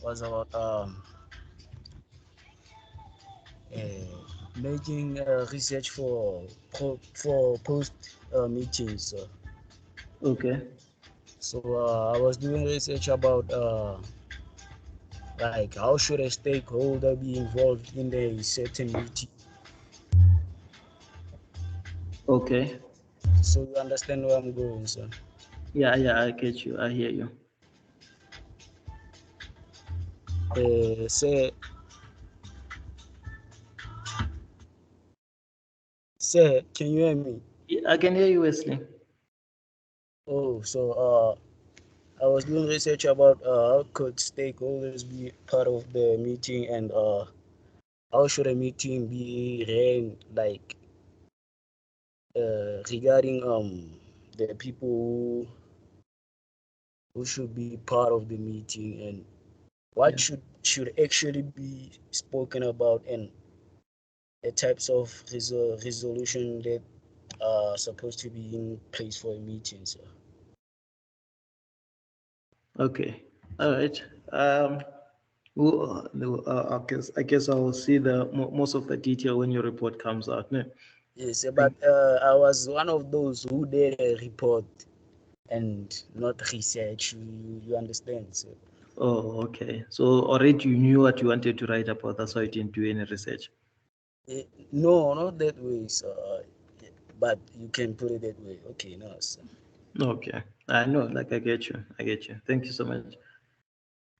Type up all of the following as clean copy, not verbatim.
was about uh, making research for post meetings. Okay. So I was doing research about like how should a stakeholder be involved in a certain meeting. Okay. So you understand where I'm going, sir. Yeah, yeah, I get you. I hear you. Say, can you hear me? Yeah, I can hear you, Wesley. Oh, so I was doing research about how could stakeholders be part of the meeting and how should a meeting be ran, like regarding the people who should be part of the meeting and what Yeah. should actually be spoken about and the types of resolution that are supposed to be in place for a meeting. So Okay. All right. I guess I will see the most of the detail when your report comes out. No? yes, but Thank. I was one of those who did a report and not research. You understand? So Oh, okay. So already you knew what you wanted to write about. That's why you didn't do any research. no, not that way. So, but you can put it that way. Okay, no. So, Okay. I know. Like I get you. I get you. Thank you so much.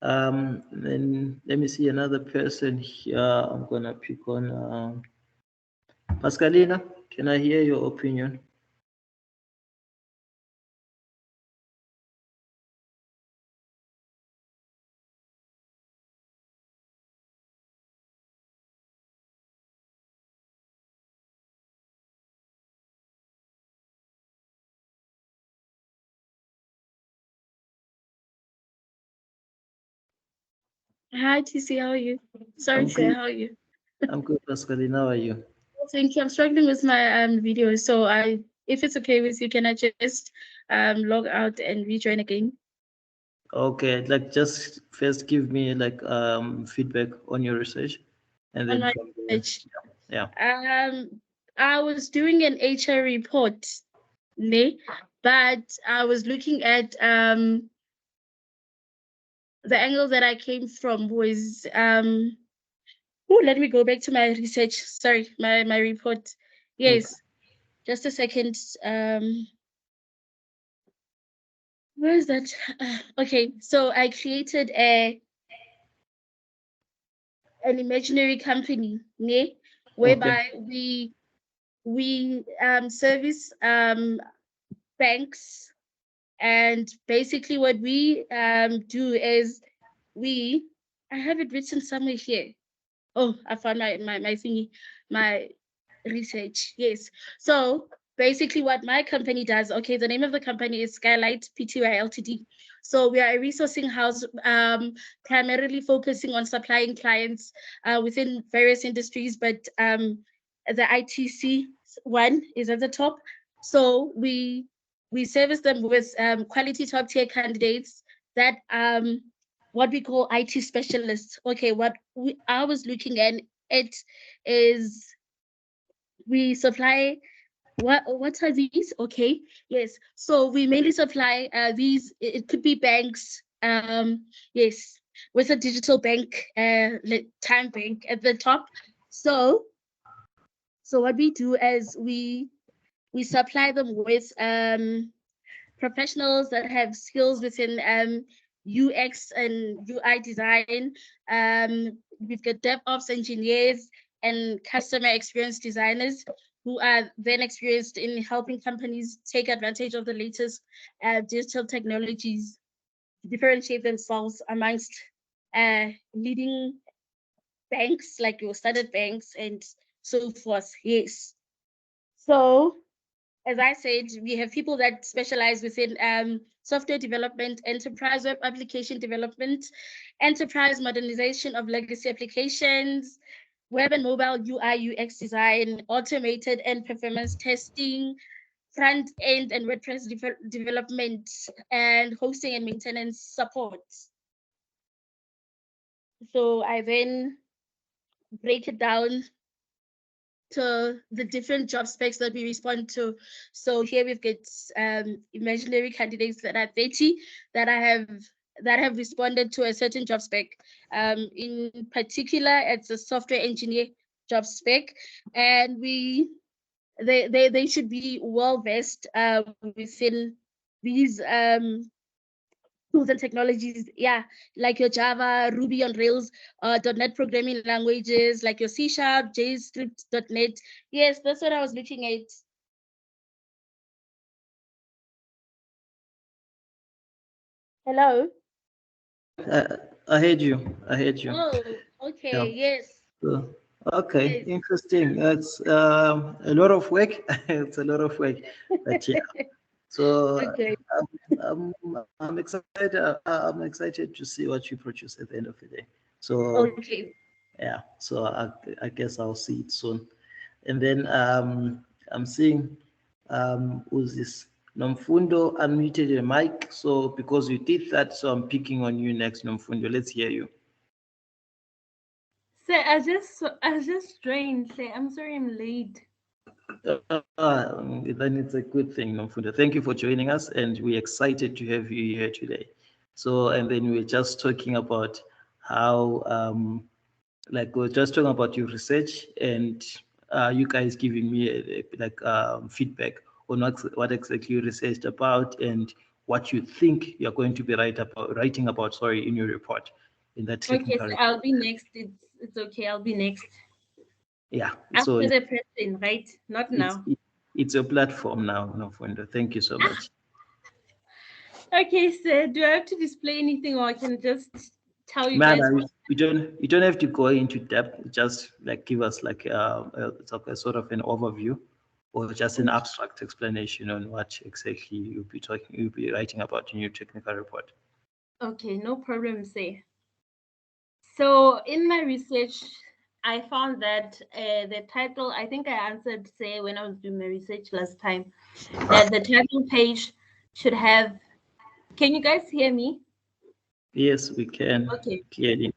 Then let me see another person here. I'm gonna pick on Pascalina. Can I hear your opinion? Hi, TC, how are you? Sorry, I'm sir, good. how are you? I'm good, Pascalina. How are you? Thank you. I'm struggling with my video, so if it's okay with you, can I just log out and rejoin again? Okay, like just first give me like feedback on your research, and On then my from there, page. yeah. I was doing an HR report, ne? But I was looking at the angle that I came from was let me go back to my research. Sorry, my report. Okay. Yes, just a second. Where is that? Okay, so I created an imaginary company, ne, Okay. whereby we service banks, and basically what we do is we I have it written somewhere here. Oh, I found my thingy, my research. Yes. So basically, what my company does, okay, the name of the company is Skylight Pty Ltd. So we are a resourcing house, primarily focusing on supplying clients within various industries, but the ITC one is at the top. So we service them with quality top tier candidates that what we call IT specialists. Okay, I was looking at it is we supply what are these? Okay, yes. So we mainly supply these. It could be banks. Yes, with a digital bank, time bank at the top. So so what we do is we supply them with professionals that have skills within UX and UI design. We've got DevOps engineers and customer experience designers who are then experienced in helping companies take advantage of the latest digital technologies to differentiate themselves amongst leading banks like your standard banks and so forth. Yes. So as I said, we have people that specialize within software development, enterprise web application development, enterprise modernization of legacy applications, web and mobile UI UX design, automated and performance testing, front end and WordPress development, and hosting and maintenance support. So I then break it down to the different job specs that we respond to. So here we've got imaginary candidates that are 30 that have responded to a certain job spec. In particular, it's a software engineer job spec, and they should be well versed within these tools and technologies, yeah, like your Java, Ruby on Rails, .NET programming languages, like your C Sharp, JavaScript, .NET. Yes, that's what I was looking at. Hello? I heard you. I heard you. Oh, okay, yes. So, okay, Yes. interesting. It's a lot of work. It's a lot of work. But yeah. So Okay. I'm excited. I'm excited to see what you produce at the end of the day. So Okay. yeah. So I guess I'll see it soon. And then I'm seeing who's this? Nomfundo unmuted your mic. So because you did that, so I'm picking on you next, Nomfundo. Let's hear you. Sir, I just joined. Sir, I'm sorry I'm late. Then it's a good thing, Nomfundo. Thank you for joining us, and we're excited to have you here today. So, and then we're just talking about how, like, we're just talking about your research, and you guys giving me feedback on what exactly you researched about and what you think you're going to be writing about. Sorry, in your report, in that Okay, technical. so I'll be next. It's okay. I'll be next. Yeah. After So the person, right? Not now. it's your platform now, Nomfundo. Thank you so much. Okay, sir. Do I have to display anything, or I can just tell you Man, guys? you don't have to go into depth. Just like give us like a sort of an overview, or just an abstract explanation on what exactly you'll be writing about in your technical report. Okay, no problem, sir. So in my research, I found that the title, I think I answered, say, when I was doing my research last time, that the title page should have. Can you guys hear me? Yes, we can. Okay. Clearly.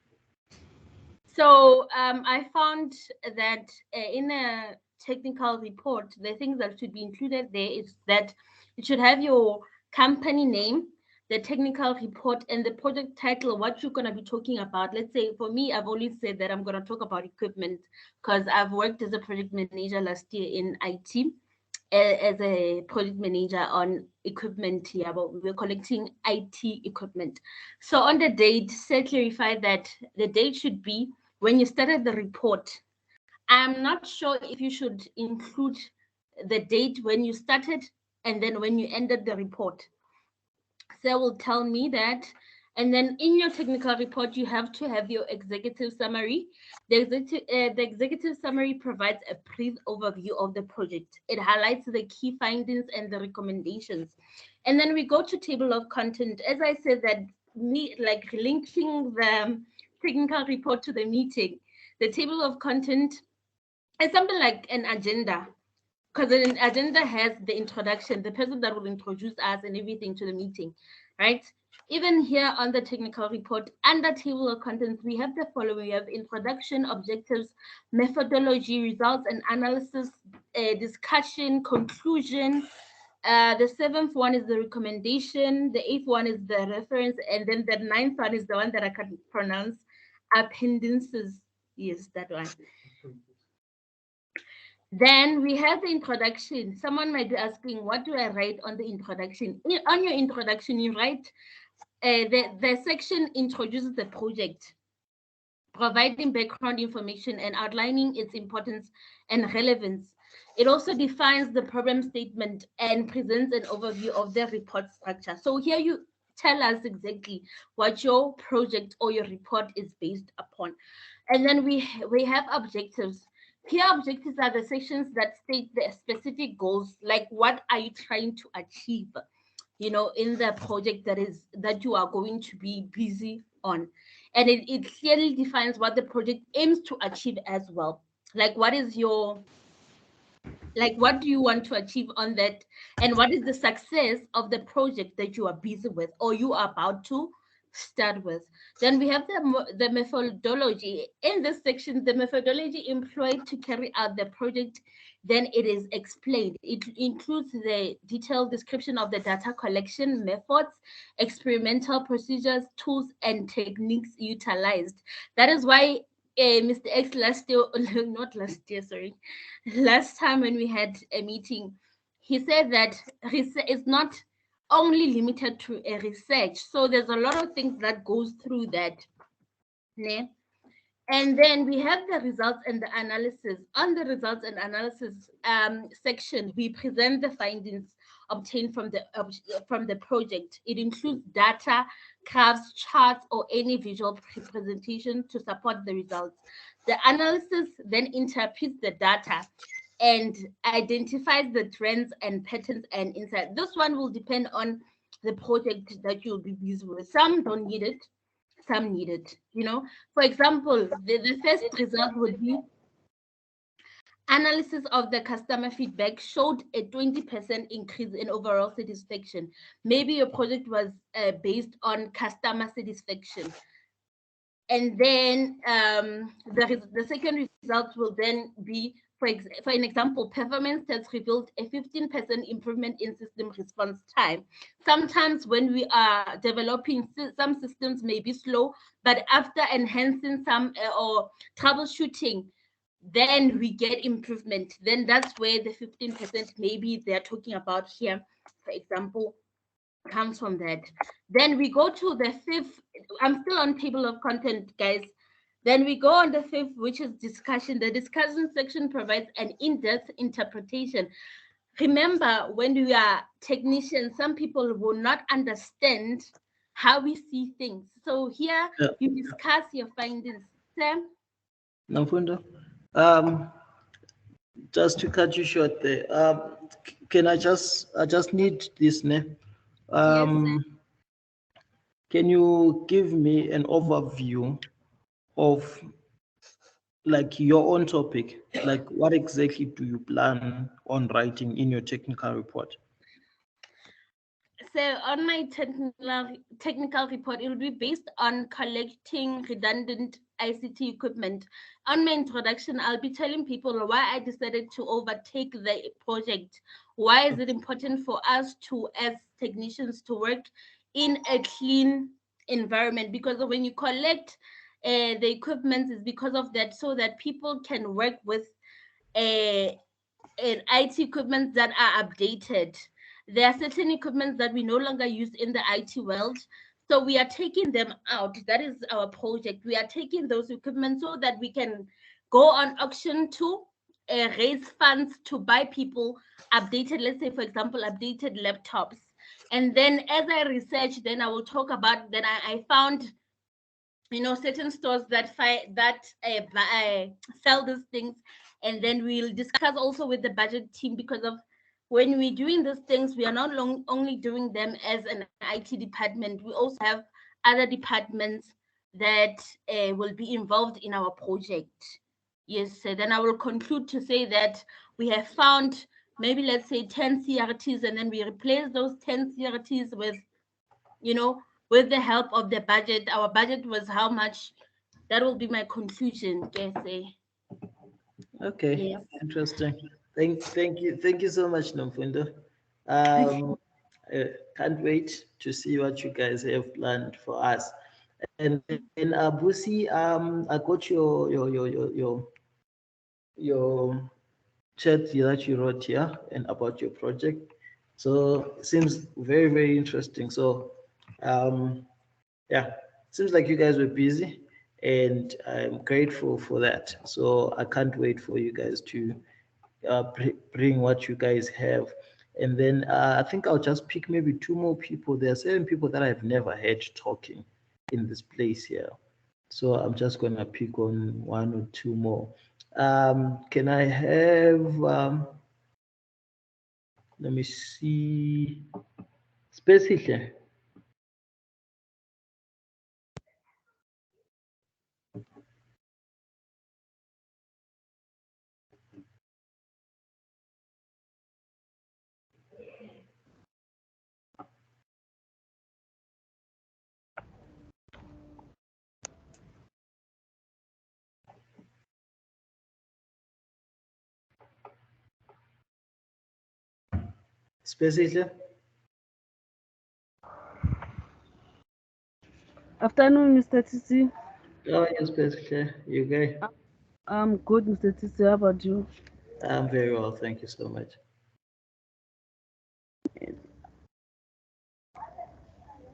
So I found that in a technical report, the things that should be included there is that it should have your company name, the technical report, and the project title, what you're going to be talking about. Let's say for me, I've always said that I'm going to talk about equipment because I've worked as a project manager last year in IT as a project manager on equipment here, but we're collecting IT equipment. So on the date, say clarify that the date should be when you started the report. I'm not sure if you should include the date when you started and then when you ended the report. So will tell me that. And then in your technical report, you have to have your executive summary. The executive summary provides a brief overview of the project. It highlights the key findings and the recommendations. And then we go to table of content. As I said, that me like linking the technical report to the meeting. The table of content is something like an agenda, because an agenda has the introduction, the person that will introduce us and everything to the meeting, right? Even here on the technical report, under table of contents, we have the following. We have introduction, objectives, methodology, results and analysis, discussion, conclusion. The seventh one is the recommendation. The eighth one is the reference. And then the ninth one is the one that I can pronounce, appendices. Yes, that one. Then we have the introduction. Someone might be asking, what do I write on the introduction? On your introduction, you write the section introduces the project, providing background information and outlining its importance and relevance. It also defines the problem statement and presents an overview of the report structure. So here you tell us exactly what your project or your report is based upon. And then we have objectives. Here, objectives are the sections that state the specific goals, like what are you trying to achieve, in the project that you are going to be busy on. And it clearly defines what the project aims to achieve as well. Like what do you want to achieve on that? And what is the success of the project that you are busy with or you are about to start with. Then we have the methodology. In this section, the methodology employed to carry out the project, then it is explained. It includes the detailed description of the data collection methods, experimental procedures, tools, and techniques utilized. That is why Mr. X last year, not last year, sorry, last time when we had a meeting, he said that it's not only limited to a research. So there's a lot of things that goes through that. Ne? And then we have the results and the analysis. On the results and analysis section, we present the findings obtained from the project. It includes data, graphs, charts, or any visual representation to support the results. The analysis then interprets the data and identifies the trends and patterns and insight. This one will depend on the project that you'll be busy with. Some don't need it, some need it. You know, for example, the first result would be analysis of the customer feedback showed a 20% increase in overall satisfaction. Maybe your project was based on customer satisfaction. And then the second result will then be, for an example, performance tests revealed a 15% improvement in system response time. Sometimes when we are developing, some systems may be slow, but after enhancing some or troubleshooting, then we get improvement. Then that's where the 15% maybe they're talking about here, for example, comes from that. Then we go to the fifth. I'm still on table of content, guys. Then we go on the fifth, which is discussion. The discussion section provides an in-depth interpretation. Remember, when we are technicians, some people will not understand how we see things. So here you discuss your findings. Sam? Namfundo, just to cut you short there, can I just need this name? Yes, can you give me an overview of like your own topic? Like what exactly do you plan on writing in your technical report? So on my technical report, it will be based on collecting redundant ICT equipment. On my introduction, I'll be telling people why I decided to overtake the project. Why is it important for us to, as technicians, to work in a clean environment? Because when you collect the equipment, is because of that, so that people can work with an IT equipment that are updated. There are certain equipments that we no longer use in the IT world. So we are taking them out. That is our project. We are taking those equipment so that we can go on auction to raise funds to buy people updated, let's say, for example, updated laptops. And then as I research, then I will talk about, then I found, you know, certain stores that sell these things. And then we'll discuss also with the budget team, because of when we're doing these things, we are not only doing them as an IT department, we also have other departments that will be involved in our project. Yes, so then I will conclude to say that we have found maybe, let's say, 10 CRTs, and then we replace those 10 CRTs with, you know, with the help of the budget. Our budget was how much? That will be my conclusion, guess. Okay, Yes. interesting. Thank you so much, Namfundo. Can't wait to see what you guys have planned for us. And then Busi, I got your chat that you wrote here and about your project. So it seems very interesting. So yeah, seems like you guys were busy, and I'm grateful for that. So I can't wait for you guys to bring what you guys have. And then I think I'll just pick maybe two more people. There are 7 people that I've never heard talking in this place here. So I'm just gonna pick on 1 or 2 more. Can I have, let me see, Spesihle. Specifically? Afternoon, Mr. TC. Oh, yes, basically. You okay? I'm good, Mr. TC. How about you? I'm very well, thank you so much.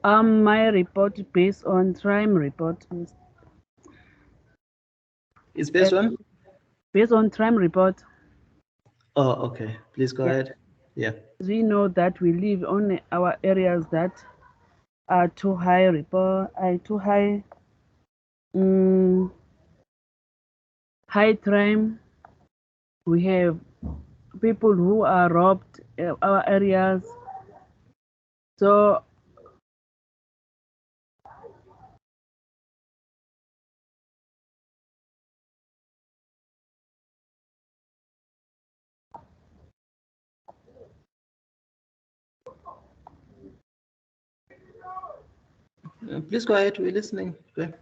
My report based on crime report. It's based on? Based on crime report. Oh, okay. Please go ahead. Yeah. We know that we live on our areas that are too high high crime. We have people who are robbed our areas. So Please go ahead. We're listening. Okay.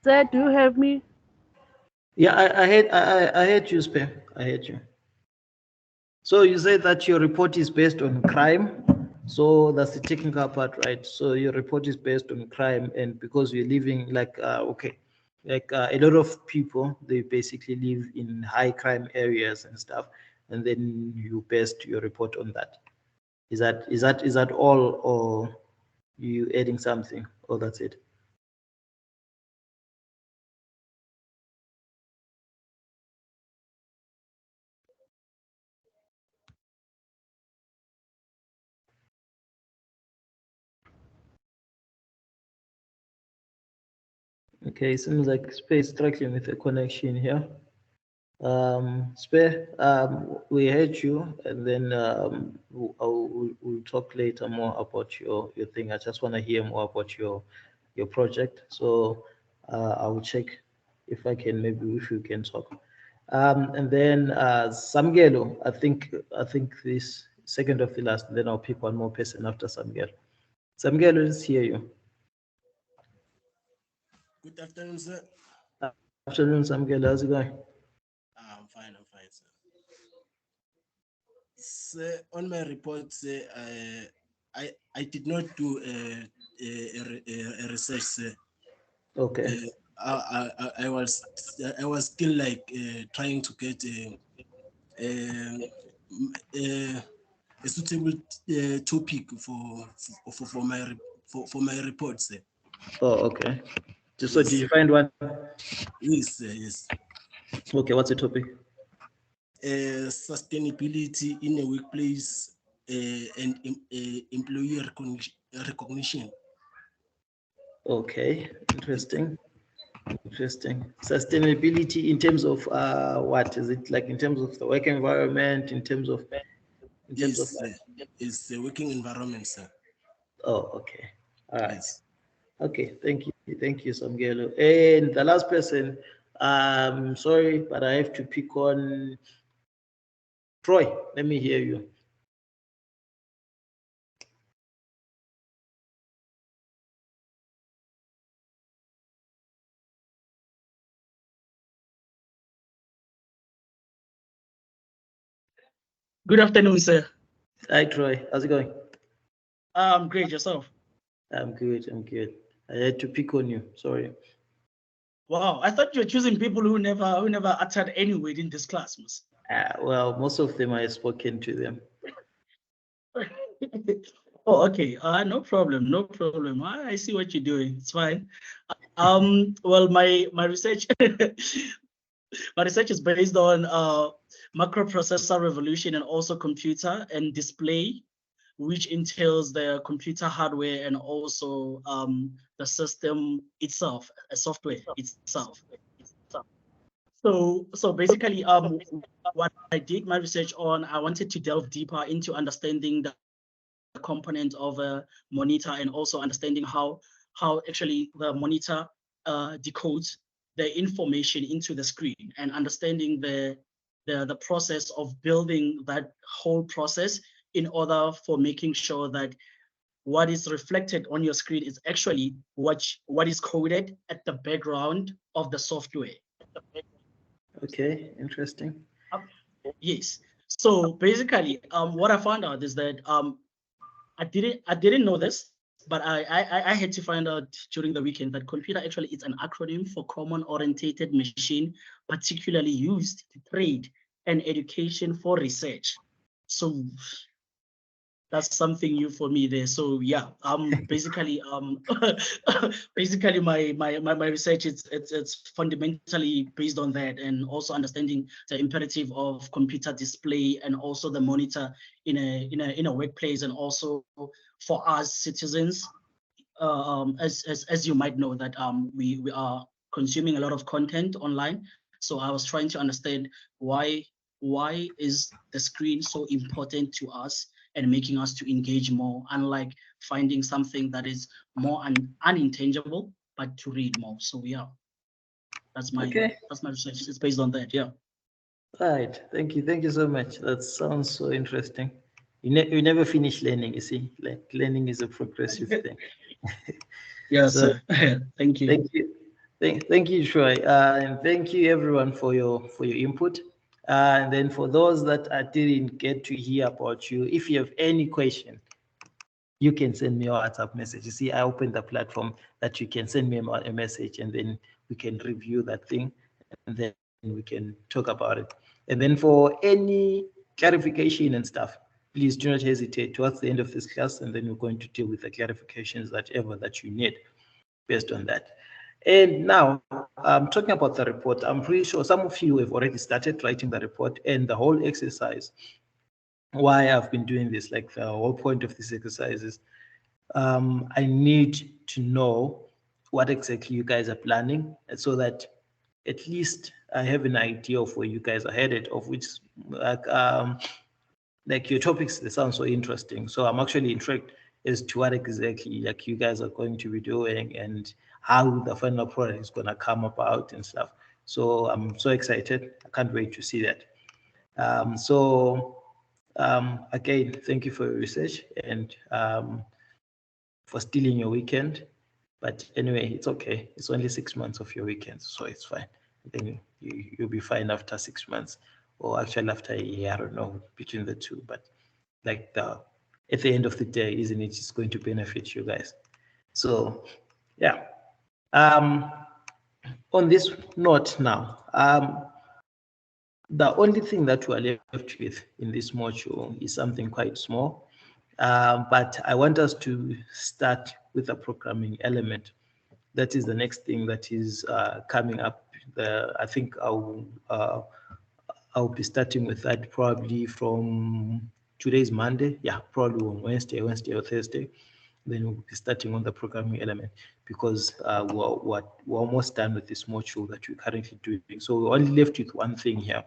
sir, do you have me? Yeah, I heard you, Spe. I heard you. So you said that your report is based on crime. So that's the technical part, right? So your report is based on crime, and because we're living like okay, like a lot of people, they basically live in high crime areas and stuff, and then you based your report on that. Is that all, or you adding something, or that's it? Okay, seems like Space struggling with the connection here. Spare, we heard you, and then we'll talk later more about your thing. I just want to hear more about your project. So I will check if I can, maybe if you can talk. And then Samgelo, I think this second of the last, and then I'll pick one more person after Samgelo. Samgelo, let's hear you. Good afternoon, sir. Afternoon, Samgelo, how's it going? I'm fine, sir. Sir, on my report, sir, I did not do a research, sir. Okay. I was still like trying to get a suitable topic for my report, sir. Oh, okay. So did you find one? Yes, sir, yes. Okay, what's the topic? Sustainability in a workplace and employee recognition. Okay, interesting. Sustainability in terms of what is it, like in terms of the work environment, in terms of Yes, sir. It's a working environment, sir. Oh, okay. All right. Yes. Okay, thank you, Samgelo. And the last person, sorry, but I have to pick on Troy. Let me hear you. Good afternoon, sir. Hi, Troy. How's it going? Great. Yourself? I'm good. I had to pick on you. Sorry. Wow, I thought you were choosing people who never uttered any word in this class, miss. Well, most of them I have spoken to them. Oh, okay. No problem. I see what you're doing. It's fine. Well, my research my research is based on macroprocessor revolution and also computer and display, which entails the computer hardware and also the system itself, a software itself. So basically, what I did my research on, I wanted to delve deeper into understanding the component of a monitor, and also understanding how actually the monitor decodes the information into the screen, and understanding the process of building that whole process in order for making sure that what is reflected on your screen is actually what is coded at the background of the software. Okay, interesting. Yes. So basically, what I found out is that I didn't know this, but I had to find out during the weekend that computer actually is an acronym for Common Oriented Machine, particularly used to trade and education for research. So that's something new for me there. So yeah, basically basically my research it's fundamentally based on that, and also understanding the imperative of computer display and also the monitor in a workplace, and also for us citizens, as you might know that we are consuming a lot of content online. So I was trying to understand why is the screen so important to us and making us to engage more, unlike finding something that is more unintangible, but to read more. So yeah, that's my research. It's based on that. Yeah. Right. Thank you so much. That sounds so interesting. You never finish learning. You see, like learning is a progressive thing. Yeah, So, sir. Thank you. Thank you. Thank you, Troy. And thank you everyone for your input. And then for those that I didn't get to hear about you, if you have any question, you can send me a WhatsApp message. You see, I opened the platform that you can send me a message, and then we can review that thing, and then we can talk about it. And then for any clarification and stuff, please do not hesitate towards the end of this class, and then we're going to deal with the clarifications that you need based on that. And now, talking about the report, I'm pretty sure some of you have already started writing the report, and the whole exercise, why I've been doing this, like the whole point of this exercise is I need to know what exactly you guys are planning, so that at least I have an idea of where you guys are headed, of which like your topics, they sound so interesting. So I'm actually intrigued as to what exactly like you guys are going to be doing and how the final product is going to come about and stuff. So I'm so excited. I can't wait to see that. Again, thank you for your research and for stealing your weekend. But anyway, it's okay. It's only 6 months of your weekend, so it's fine. Then you'll be fine after 6 months, or actually after a year, I don't know, between the two. But like at the end of the day, isn't it? It's going to benefit you guys. So yeah. On this note now, the only thing that we are left with in this module is something quite small, but I want us to start with the programming element. That is the next thing that is coming up. I think I'll be starting with that probably from today's Monday. Yeah, probably on Wednesday or Thursday. Then we'll be starting on the programming element, because we're almost done with this module that we're currently doing. So we're only left with one thing here,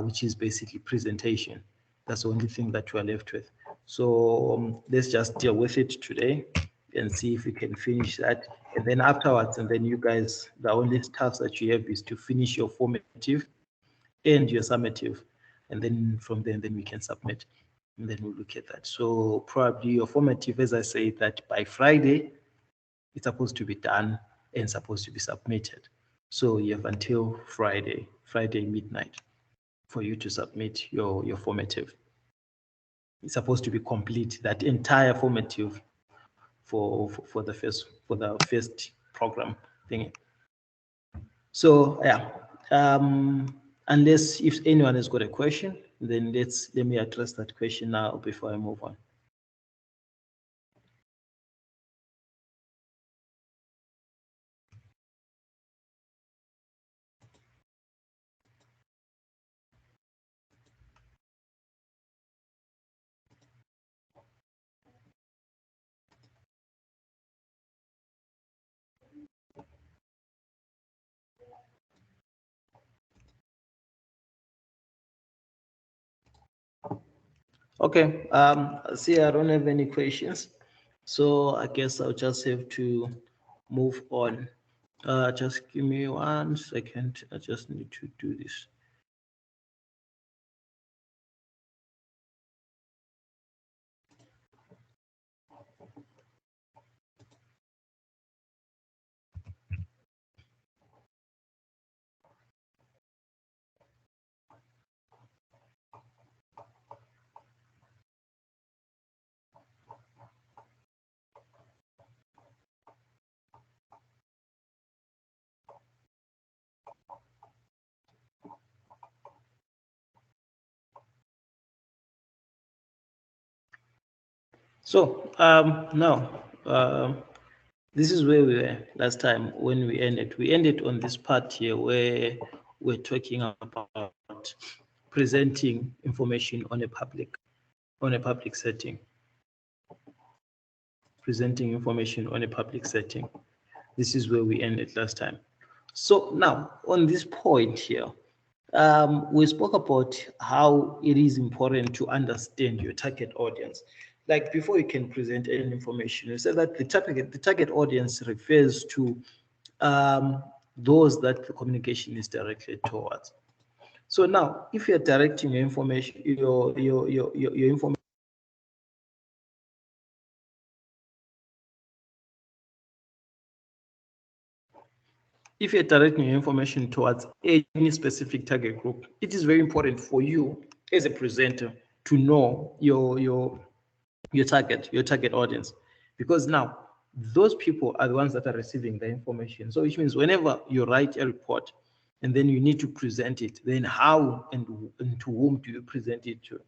which is basically presentation. That's the only thing that we're left with. So let's just deal with it today and see if we can finish that. And then afterwards, and then you guys, the only task that you have is to finish your formative and your summative. And then from there, then we can submit. And then we'll look at that. So probably your formative, as I say, that by Friday, it's supposed to be done and supposed to be submitted. So you have until Friday midnight for you to submit your formative. It's supposed to be complete, that entire formative for the first program thing. So yeah, unless if anyone has got a question, then let me address that question now before I move on. Okay, see, I don't have any questions. So I guess I'll just have to move on. Just give me 1 second. I just need to do this. So now, this is where we were last time when we ended. We ended on this part here where we're talking about presenting information on a public setting. Presenting information on a public setting. This is where we ended last time. So now on this point here, we spoke about how it is important to understand your target audience. Like before you can present any information, you said that the target audience refers to those that the communication is directed towards. So now, if you're directing your information, your information. If you're directing your information towards any specific target group, it is very important for you as a presenter to know your target audience, because now those people are the ones that are receiving the information. So which means whenever you write a report and then you need to present it, then how and to whom do you present it to?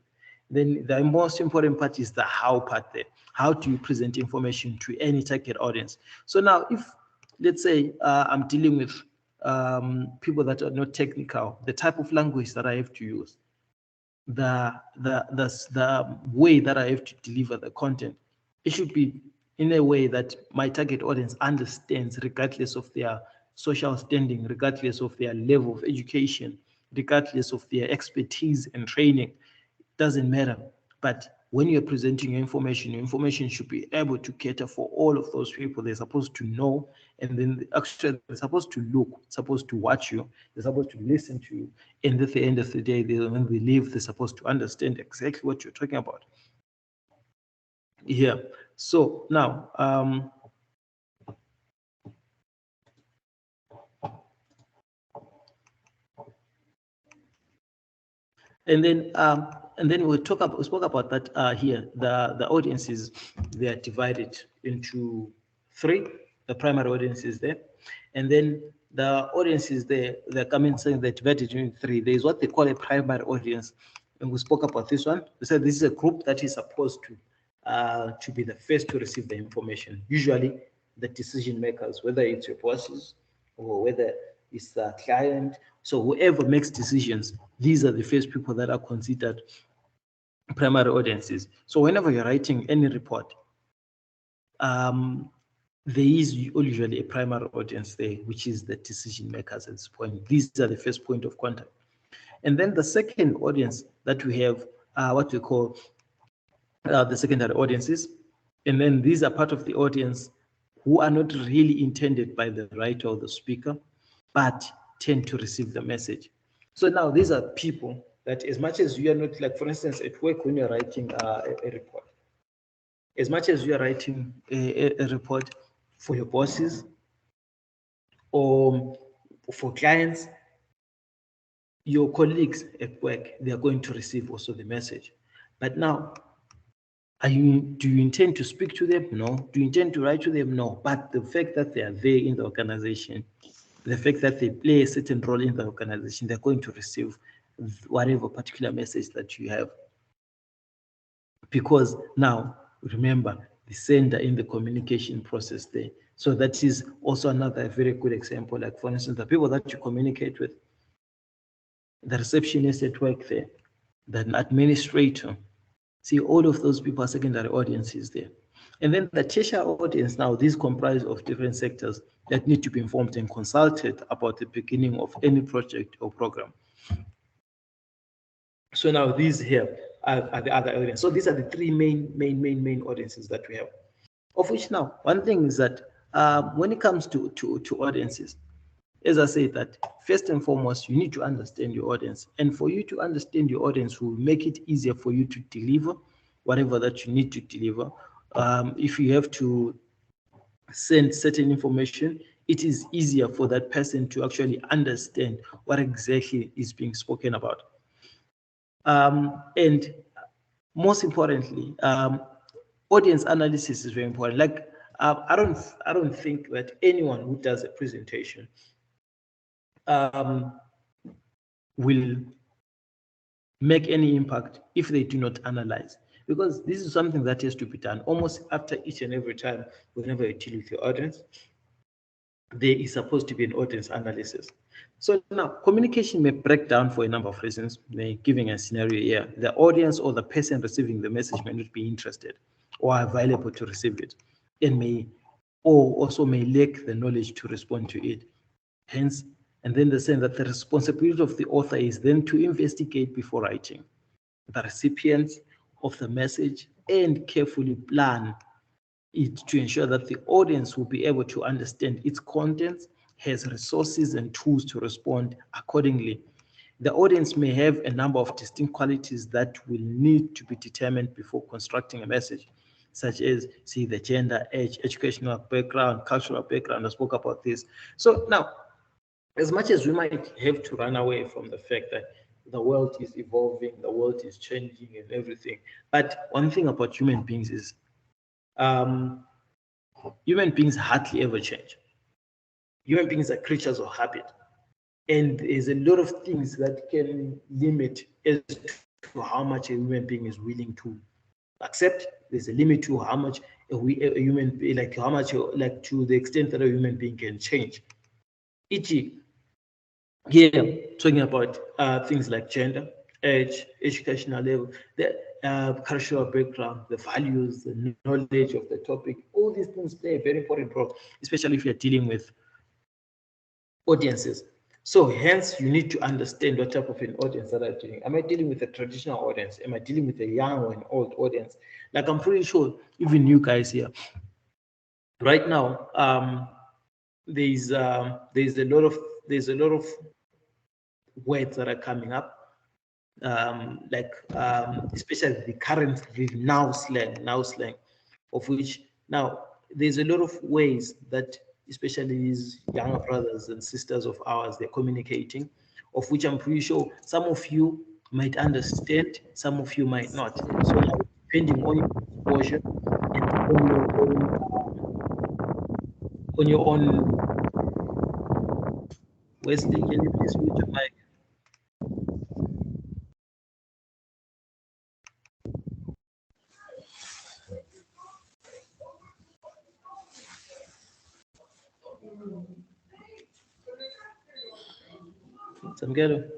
Then the most important part is the how part there. How do you present information to any target audience? So now if, let's say, I'm dealing with people that are not technical, the type of language that I have to use, the way that I have to deliver the content, it should be in a way that my target audience understands, regardless of their social standing, regardless of their level of education, regardless of their expertise and training. It doesn't matter. But when you're presenting your information should be able to cater for all of those people. They're supposed to know, and then actually they're supposed to look, supposed to watch you, they're supposed to listen to you, and at the end of the day, when they leave, they're supposed to understand exactly what you're talking about. Yeah. So now, and then we spoke about that here. The audiences, they are divided into 3. The primary audience is there, and then the audiences they're coming saying they're divided into 3. There is what they call a primary audience, and we spoke about this one. We said this is a group that is supposed to be the first to receive the information. Usually, the decision makers, whether it's your bosses or whether it's the client. So whoever makes decisions, these are the first people that are considered primary audiences. So whenever you're writing any report, there is usually a primary audience there, which is the decision makers at this point. These are the first point of contact. And then the second audience that we have, what we call the secondary audiences. And then these are part of the audience who are not really intended by the writer or the speaker, but tend to receive the message. So now these are people that, as much as you are not, like for instance, at work when you're writing a report, as much as you are writing a report for your bosses or for clients, your colleagues at work, they are going to receive also the message. But now, do you intend to speak to them? No. Do you intend to write to them? No. But the fact that they are there in the organization, the fact that they play a certain role in the organization, they're going to receive whatever particular message that you have. Because now, remember, the sender in the communication process there. So that is also another very good example. Like for instance, the people that you communicate with, the receptionist at work there, the administrator. See, all of those people are secondary audiences there. And then the tertiary audience, now these comprise of different sectors that need to be informed and consulted about the beginning of any project or program. So now these here, are the other audience. So these are the three main audiences that we have. Of which now, one thing is that when it comes to audiences, as I said, that first and foremost, you need to understand your audience. And for you to understand your audience will make it easier for you to deliver whatever that you need to deliver. If you have to send certain information, it is easier for that person to actually understand what exactly is being spoken about. And most importantly, audience analysis is very important. Like I don't think that anyone who does a presentation will make any impact if they do not analyze, because this is something that has to be done almost after each and every time. Whenever you deal with your audience, there is supposed to be an audience analysis. So now communication may break down for a number of reasons. Giving a scenario here, the audience or the person receiving the message may not be interested or available to receive it, and may also lack the knowledge to respond to it. Hence, and then they're saying that the responsibility of the author is then to investigate before writing the recipients of the message and carefully plan it to ensure that the audience will be able to understand its contents, has resources and tools to respond accordingly. The audience may have a number of distinct qualities that will need to be determined before constructing a message, such as, see, the gender, age, educational background, cultural background. I spoke about this. So now, as much as we might have to run away from the fact that the world is evolving, the world is changing and everything, but one thing about human beings is human beings hardly ever change. Human beings are creatures of habit. And there's a lot of things that can limit as to how much a human being is willing to accept. There's a limit to how much a human, like how much, like to the extent that a human being can change. E.g., here, talking about things like gender, age, educational level, the cultural background, the values, the knowledge of the topic, all these things play a very important role, especially if you're dealing with audiences. So hence, you need to understand what type of an audience that I'm dealing. Am I dealing with a traditional audience? Am I dealing with a young or an old audience? Like I'm pretty sure even you guys here, right now, there's a lot of words that are coming up, especially the current now slang, of which now there's a lot of ways that especially these younger brothers and sisters of ours, they're communicating, of which I'm pretty sure some of you might understand, some of you might not. So now, depending on your exposure and on your own Wesley, can you please mute your mic? Samgelo.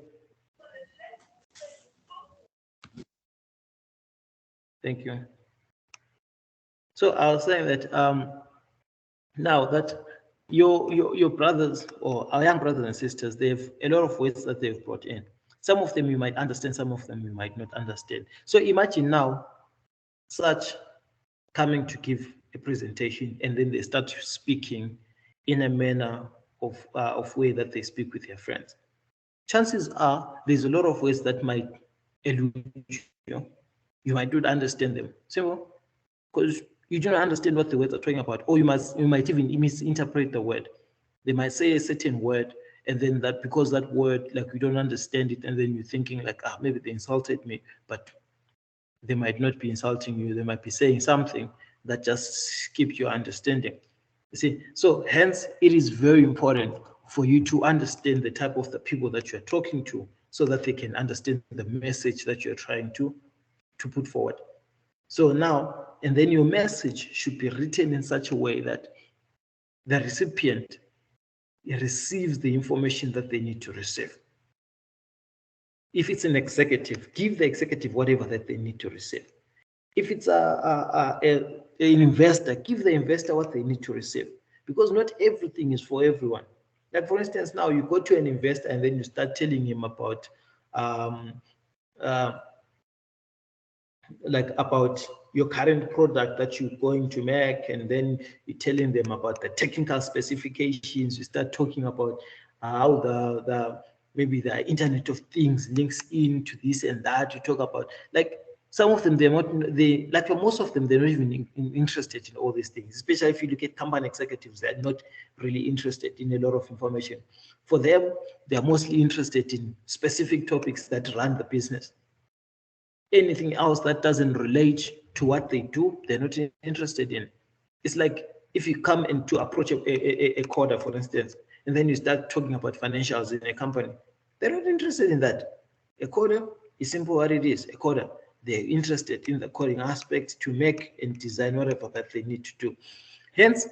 Thank you. So I was saying that now that your brothers or our young brothers and sisters, they have a lot of words that they've brought in. Some of them you might understand, some of them you might not understand. So imagine now such coming to give a presentation and then they start speaking in a manner of way that they speak with their friends. Chances are there's a lot of ways that might elude you. You might not understand them. Simple, because you do not understand what the words are talking about, or you might even misinterpret the word. They might say a certain word, and then that because that word, like you don't understand it, and then you're thinking like, maybe they insulted me, but they might not be insulting you. They might be saying something that just skipped your understanding. You see, so hence it is very important for you to understand the type of the people that you're talking to, so that they can understand the message that you're trying to put forward. So now, and then your message should be written in such a way that the recipient receives the information that they need to receive. If it's an executive, give the executive whatever that they need to receive. If it's an investor, give the investor what they need to receive, because not everything is for everyone. Like for instance, now you go to an investor and then you start telling him about like about your current product that you're going to make, and then you're telling them about the technical specifications. You start talking about how the maybe the Internet of Things links into this and that. You talk about, like, some of them, they're not, they, like for most of them, they're not even interested in all these things, especially if you look at company executives, they're not really interested in a lot of information. For them, they're mostly interested in specific topics that run the business. Anything else that doesn't relate to what they do, they're not interested in. It's like if you come and to approach a coder, for instance, and then you start talking about financials in a company, they're not interested in that. A coder is simple what it is, a coder. They're interested in the coding aspect to make and design whatever that they need to do. Hence,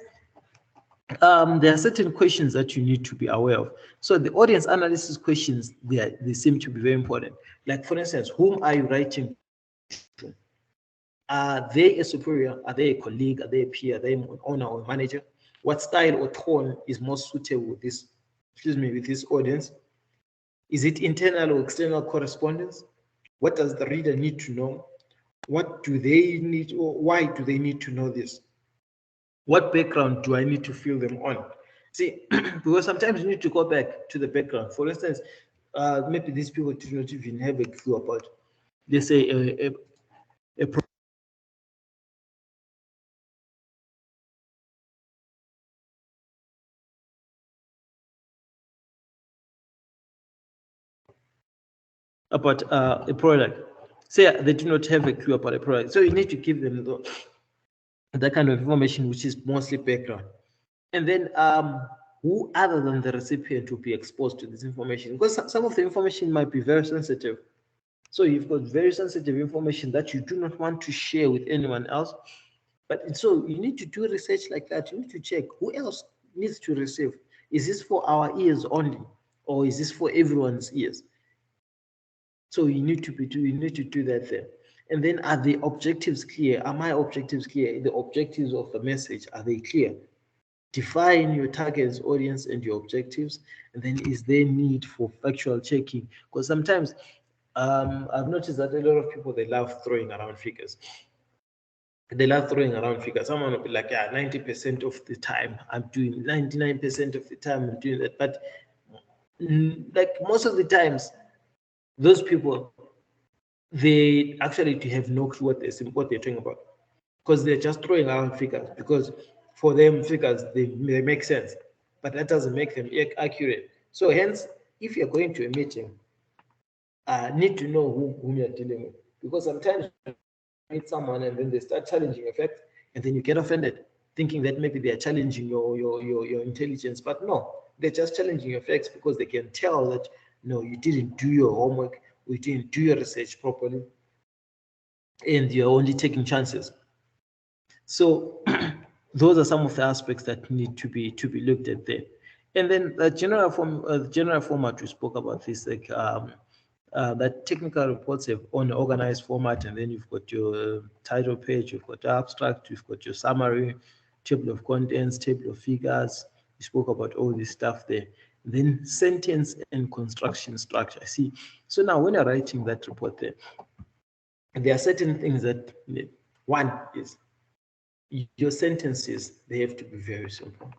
there are certain questions that you need to be aware of. So the audience analysis questions, they seem to be very important. Like, for instance, whom are you writing to? Are they a superior? Are they a colleague? Are they a peer? Are they an owner or manager? What style or tone is most suitable with this, with this audience? Is it internal or external correspondence? What does the reader need to know? What do they need, or why do they need to know this? What background do I need to fill them on? See, because sometimes you need to go back to the background. For instance, maybe these people do not even have a clue about, they say, a about a product. Say they do not have a clue about a product. So you need to give them that kind of information, which is mostly background. And then who other than the recipient will be exposed to this information? Because some of the information might be very sensitive. So you've got very sensitive information that you do not want to share with anyone else. But so you need to do research like that. You need to check who else needs to receive. Is this for our ears only, or is this for everyone's ears? So you need to do that there. And then, are the objectives clear? Are my objectives clear? The objectives of the message, are they clear? Define your target audience and your objectives. And then, is there need for factual checking? Because sometimes I've noticed that a lot of people, they love throwing around figures. They love throwing around figures. Someone will be like, yeah, 90% of the time I'm doing, 99% of the time I'm doing that. But like most of the times, those people, they actually have no clue what they're talking about, because they're just throwing around figures, because for them figures, they make sense, but that doesn't make them accurate. So hence, if you're going to a meeting, need to know whom you're dealing with, because sometimes you meet someone and then they start challenging your facts, and then you get offended, thinking that maybe they're challenging your intelligence. But no, they're just challenging your facts because they can tell that, no, you didn't do your homework, you didn't do your research properly, and you're only taking chances. So those are some of the aspects that need to be looked at there. And then the general format, we spoke about this, like that technical reports have on organized format, and then you've got your title page, you've got your abstract, you've got your summary, table of contents, table of figures. We spoke about all this stuff there. Then sentence and construction structure. See, so now when you're writing that report there are certain things that, one is your sentences, they have to be very simple.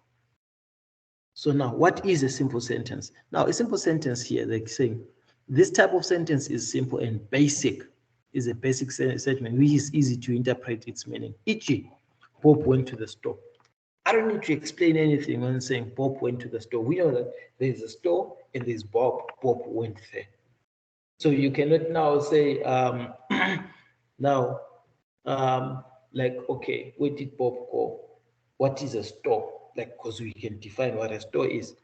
So now, what is a simple sentence? Now, a simple sentence here, like saying, this type of sentence is simple and basic, is a basic statement, which is easy to interpret its meaning. E.g., Bob went to the store. I don't need to explain anything when saying Bob went to the store. We know that there's a store and there's Bob. Bob went there. So you cannot now say, like, okay, where did Bob go? What is a store? Like, because we can define what a store is.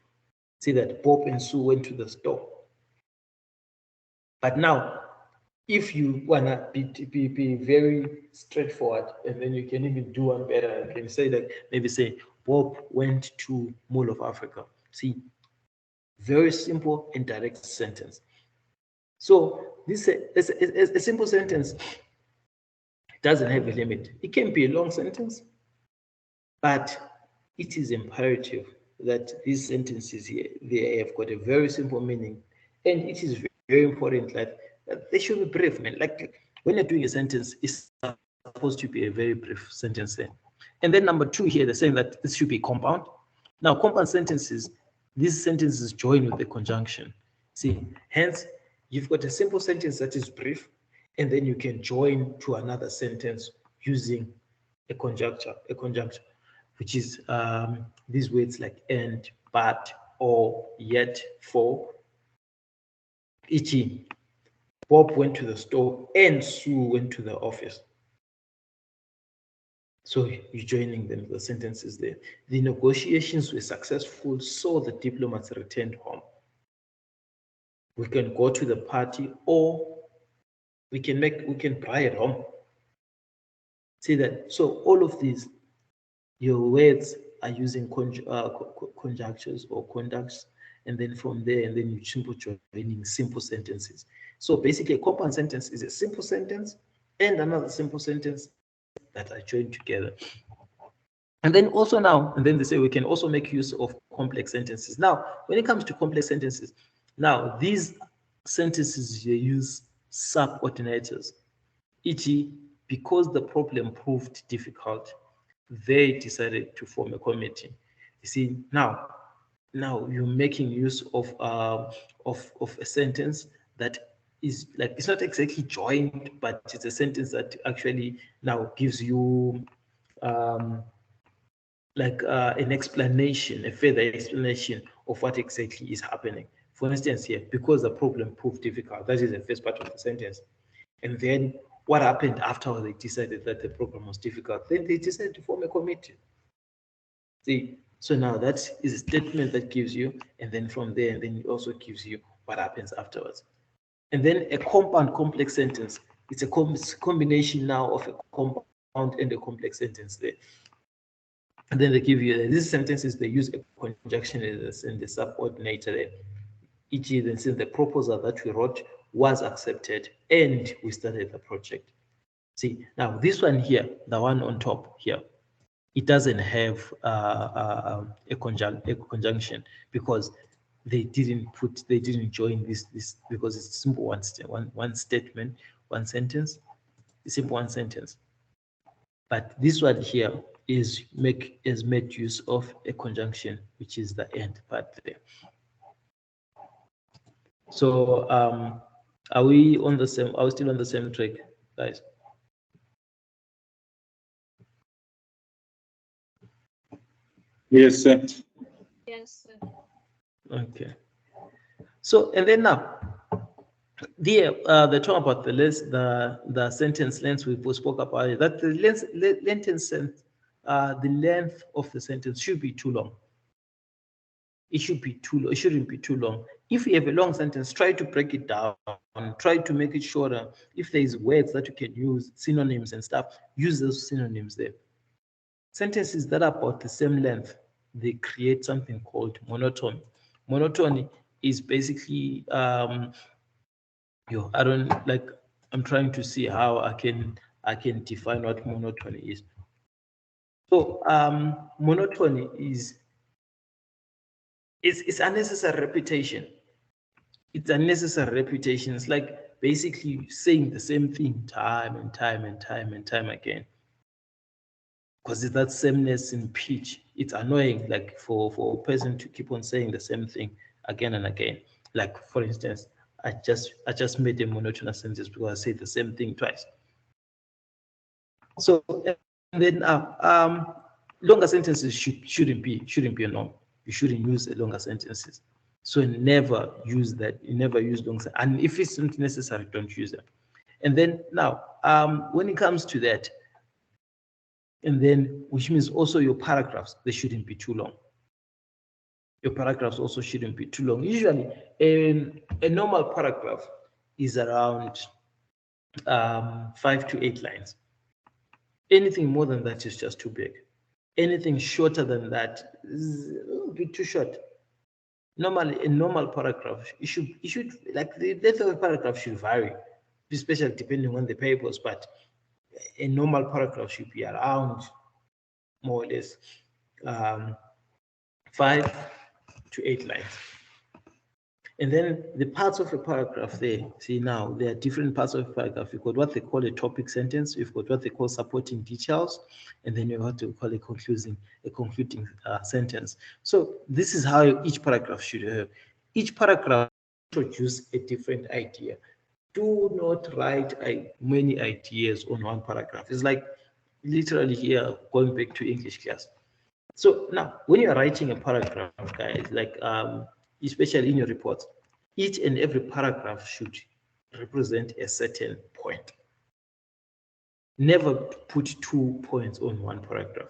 See that Bob and Sue went to the store. But now, if you wanna be very straightforward, and then you can even do one better, you can say that, maybe say, Bob went to Mall of Africa. See, very simple and direct sentence. So this a simple sentence doesn't have a limit. It can be a long sentence, but it is imperative that these sentences here, they have got a very simple meaning, and it is very important that they should be brief, man. Like when you're doing a sentence, it's supposed to be a very brief sentence there. And then number 2 here, they're saying that this should be compound. Now, compound sentences, these sentences join with a conjunction. See, hence, you've got a simple sentence that is brief, and then you can join to another sentence using a conjunction, which is these words like and, but, or, yet, for, e.g. Bob went to the store and Sue went to the office. So you're joining them, the sentences there. The negotiations were successful, so the diplomats returned home. We can go to the party, or we can buy at home. See that? So all of these, your words are using conjunctions or conducts, and then from there, and then you simple joining simple sentences. So basically, a compound sentence is a simple sentence and another simple sentence that are joined together. And then also now, and then they say we can also make use of complex sentences. Now, when it comes to complex sentences, now these sentences you use subordinators, e.g., because the problem proved difficult, they decided to form a committee. You see, now you're making use of a sentence that is like, it's not exactly joined, but it's a sentence that actually now gives you an explanation, a further explanation of what exactly is happening. For instance, here, because the problem proved difficult, that is the first part of the sentence. And then what happened after they decided that the problem was difficult? Then they decided to form a committee. See, so now that is a statement that gives you, and then from there, and then it also gives you what happens afterwards. And then a compound complex sentence, it's a combination now of a compound and a complex sentence there. And then they give you these sentences, they use a conjunction in the subordinator there. E.g., then since the proposal that we wrote was accepted and we started the project. See, now this one here, the one on top here, it doesn't have a conjunction because they didn't join this because it's simple one statement, one sentence, a simple one sentence. But this one here is made use of a conjunction, which is the end part there. So are we on the same? Are we still on the same track, guys? Yes, sir. Yes, sir. Okay. So and then now, they talk about the sentence length we spoke about it, that the length of the sentence should be too long. It should be too long. It shouldn't be too long. If you have a long sentence, try to break it down. Try to make it shorter. If there is words that you can use, synonyms and stuff, use those synonyms there. Sentences that are about the same length, they create something called monotony. Monotony is basically I'm trying to see how I can define what monotony is. So monotony is it's unnecessary repetition. It's unnecessary repetition. It's like basically saying the same thing time and time and time and time again. Because it's that sameness in pitch. It's annoying, like for a person to keep on saying the same thing again and again. Like for instance, I just made a monotonous sentence because I said the same thing twice. So and then longer sentences shouldn't be a norm. You shouldn't use longer sentences. So never use that. You never use long sentences. And if it's not necessary, don't use them. And then now, when it comes to that, and then which means also your paragraphs, they shouldn't be too long. Your paragraphs also shouldn't be too long. Usually, a normal paragraph is around 5 to 8 lines. Anything more than that is just too big. Anything shorter than that is a little bit too short. Normally, a normal paragraph, it should like the length of a paragraph should vary, especially depending on the papers, but a normal paragraph should be around more or less 5 to 8 lines. And then the parts of a paragraph there, see now, there are different parts of a paragraph. You've got what they call a topic sentence, you've got what they call supporting details, and then you have what we call a concluding sentence. So this is how each paragraph should have. Each paragraph introduce a different idea. Do not write many ideas on one paragraph. It's like literally here, going back to English class. So now, when you're writing a paragraph, guys, like especially in your reports, each and every paragraph should represent a certain point. Never put 2 points on one paragraph,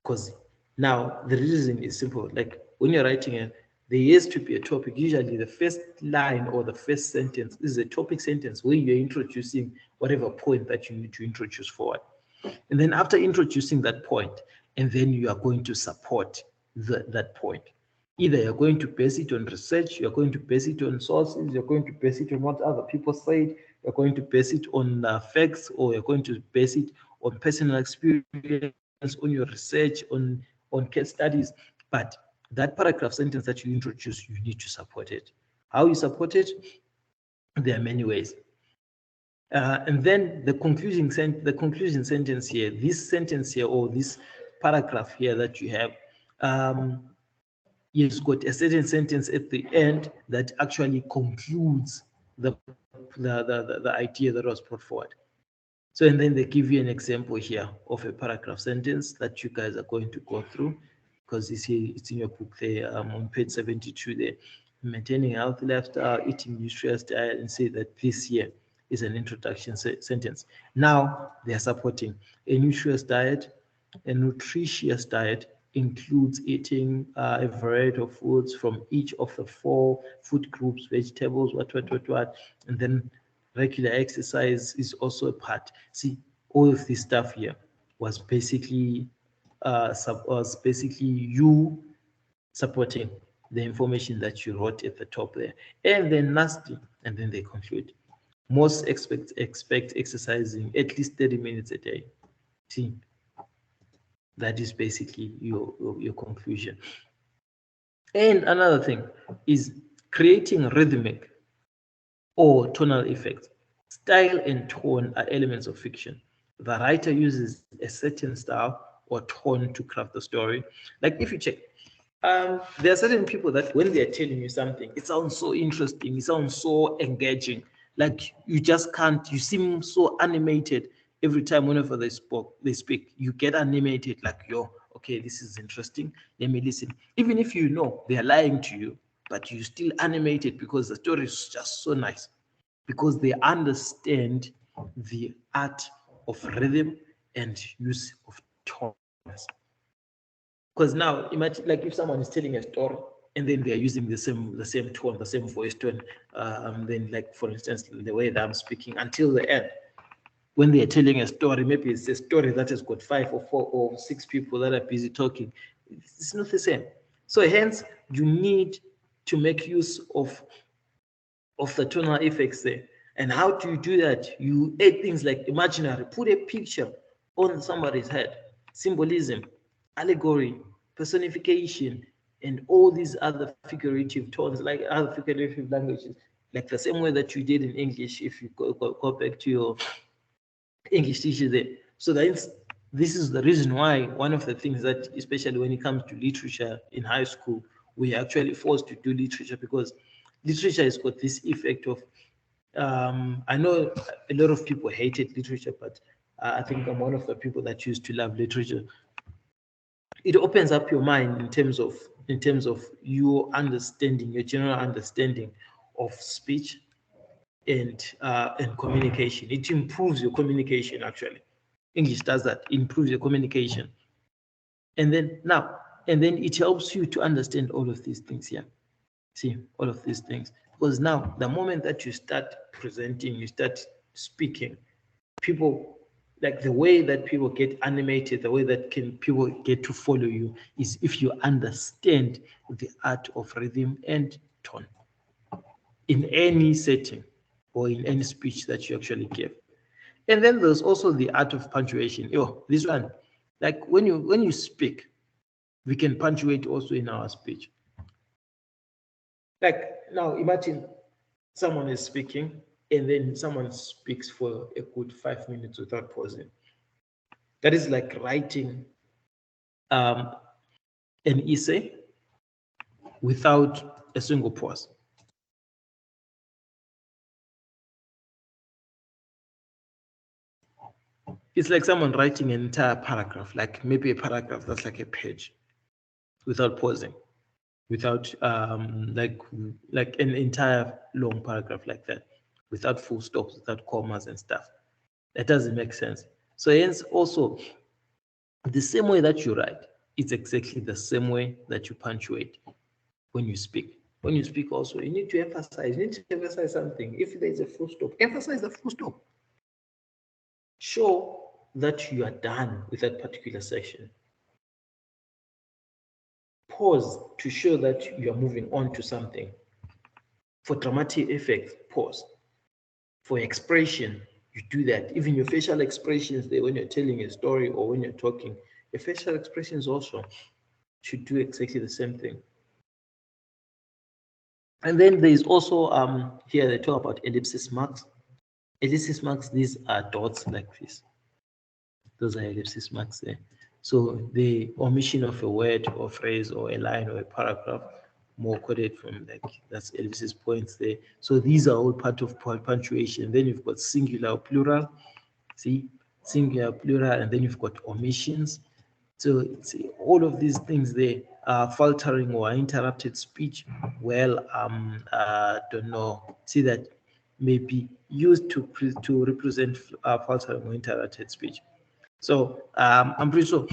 because now the reason is simple. Like when you're writing it, there has to be a topic. Usually the first line or the first sentence is a topic sentence where you're introducing whatever point that you need to introduce forward. And then after introducing that point, and then you are going to support that point. Either you're going to base it on research, you're going to base it on sources, you're going to base it on what other people said, you're going to base it on facts, or you're going to base it on personal experience, on your research, on case studies. But that paragraph sentence that you introduce, you need to support it. How you support it? There are many ways. And then the conclusion sentence here, this sentence here, or this paragraph here that you have, you've got a certain sentence at the end that actually concludes the idea that was put forward. So, and then they give you an example here of a paragraph sentence that you guys are going to go through, because it's in your book there, on page 72 there. Maintaining a healthy lifestyle, eating nutritious diet, and say that this here is an introduction sentence. Now they are supporting a nutritious diet. A nutritious diet includes eating a variety of foods from each of the 4 food groups: vegetables, what, and then regular exercise is also a part. See, all of this stuff here was basically you supporting the information that you wrote at the top there. And then lastly, and then they conclude, most expect exercising at least 30 minutes a day. See, that is basically your conclusion. And another thing is creating rhythmic or tonal effects. Style and tone are elements of fiction. The writer uses a certain style or tone to craft the story. Like if you check, there are certain people that when they're telling you something, it sounds so interesting, it sounds so engaging. Like you just can't, you seem so animated every time whenever they speak. You get animated, like, yo, okay, this is interesting, let me listen. Even if you know they're lying to you, but you still animated because the story is just so nice, because they understand the art of rhythm and use of tones. Because now imagine, like, if someone is telling a story and then they are using the same tone, the same voice tone, then, like, for instance, the way that I'm speaking until the end. When they are telling a story, maybe it's a story that has got 5 or 4 or 6 people that are busy talking. It's not the same. So hence, you need to make use of the tonal effects there. And how do you do that? You add things like imaginary, put a picture on somebody's head, symbolism, allegory, personification, and all these other figurative tones, like other figurative languages, like the same way that you did in English, if you go back to your English teacher there. So this is the reason why one of the things that, especially when it comes to literature in high school, we are actually forced to do literature, because literature has got this effect of, I know a lot of people hated literature, but I think I'm one of the people that choose to love literature. It opens up your mind in terms of your understanding, your general understanding of speech and communication. It improves your communication, actually. English does that, improves your communication. And then it helps you to understand all of these things here. See, all of these things. Because now, the moment that you start presenting, you start speaking, people, like the way that people get animated, the way that people get to follow you is if you understand the art of rhythm and tone in any setting or in any speech that you actually give. And then there's also the art of punctuation. This one, like when you speak, we can punctuate also in our speech. Like now, imagine someone is speaking and then someone speaks for a good 5 minutes without pausing. That is like writing an essay without a single pause. It's like someone writing an entire paragraph, like maybe a paragraph that's like a page, without pausing, without like an entire long paragraph like that, without full stops, without commas and stuff. That doesn't make sense. So hence also, the same way that you write, it's exactly the same way that you punctuate when you speak. When you speak also, you need to emphasize something. If there is a full stop, emphasize the full stop. Show that you are done with that particular section. Pause to show that you are moving on to something. For dramatic effect, pause. For expression, you do that. Even your facial expressions there when you're telling a story or when you're talking, your facial expressions also should do exactly the same thing. And then there is also here they talk about ellipsis marks. Ellipsis marks, these are dots like this. Those are ellipsis marks there. So the omission of a word or phrase or a line or a paragraph, more quoted from, like, that's ellipsis points there. So these are all part of punctuation. Then you've got singular or plural. See, singular, plural, and then you've got omissions. So see, all of these things there are faltering or interrupted speech. Well, don't know. See, that may be used to represent faltering or interrupted speech. So I'm pretty sure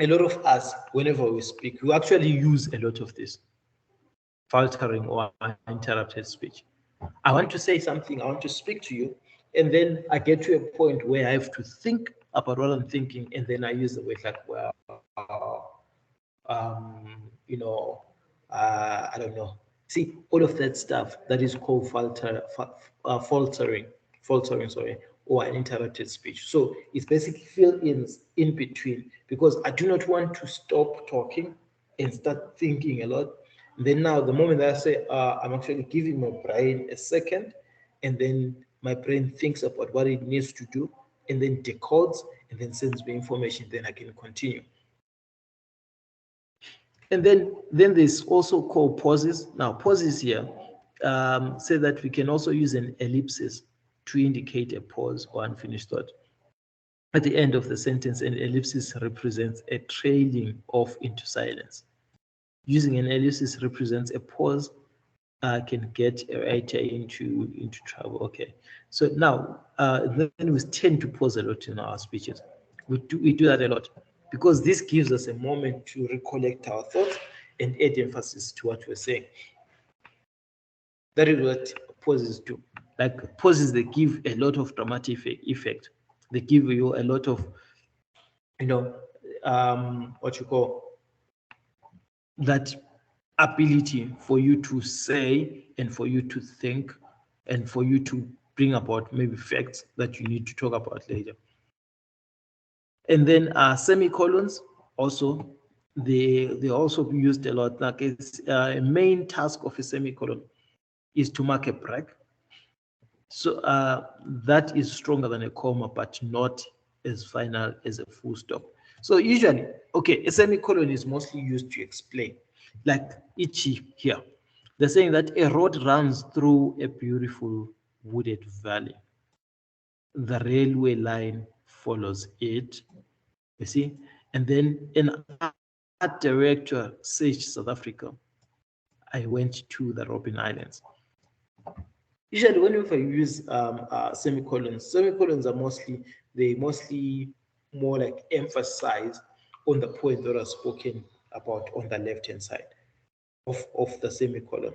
a lot of us, whenever we speak, we actually use a lot of this faltering or interrupted speech. I want to say something, I want to speak to you, and then I get to a point where I have to think about what I'm thinking, and then I use the word like, well, I don't know. See, all of that stuff, that is called faltering, or an interrupted speech. So it's basically fill-ins in between, because I do not want to stop talking and start thinking a lot. Then now, the moment that I say, I'm actually giving my brain a second, and then my brain thinks about what it needs to do, and then decodes, and then sends me information, then I can continue. And then there's also called pauses. Now, pauses here say that we can also use an ellipsis to indicate a pause or unfinished thought. At the end of the sentence, an ellipsis represents a trailing off into silence. Using an ellipsis represents a pause can get a writer into trouble. Okay, so now then we tend to pause a lot in our speeches. We do that a lot, because this gives us a moment to recollect our thoughts and add emphasis to what we're saying. That is what pauses do. Like pauses, they give a lot of dramatic effect. They give you a lot of, what you call that ability for you to say and for you to think and for you to bring about maybe facts that you need to talk about later. And then semicolons also, they also used a lot. Like it's a main task of a semicolon is to mark a break. So that is stronger than a comma, but not as final as a full stop. So usually, okay, a semicolon is mostly used to explain, like Ichi here. They're saying that a road runs through a beautiful wooded valley. The railway line follows it, you see? And then an art director searched South Africa. I went to the Robben Islands. Usually, whenever you use semicolons are mostly more like emphasize on the point that are spoken about on the left-hand side of the semicolon.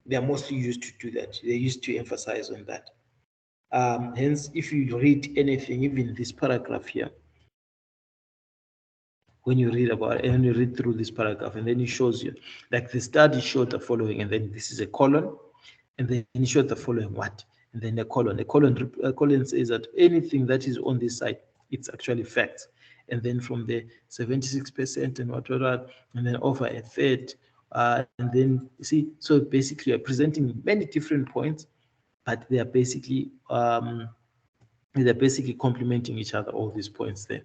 They are mostly used to do that. They're used to emphasize on that. Hence, if you read anything, even this paragraph here, when you read about it and you read through this paragraph, and then it shows you, like the study showed the following, and then this is a colon, and then it showed the following what, and then a colon. A colon says that anything that is on this side, it's actually facts. And then from the 76% and whatever, and then over a third And then you see, so basically you're presenting many different points, but they are basically complementing each other, all these points there.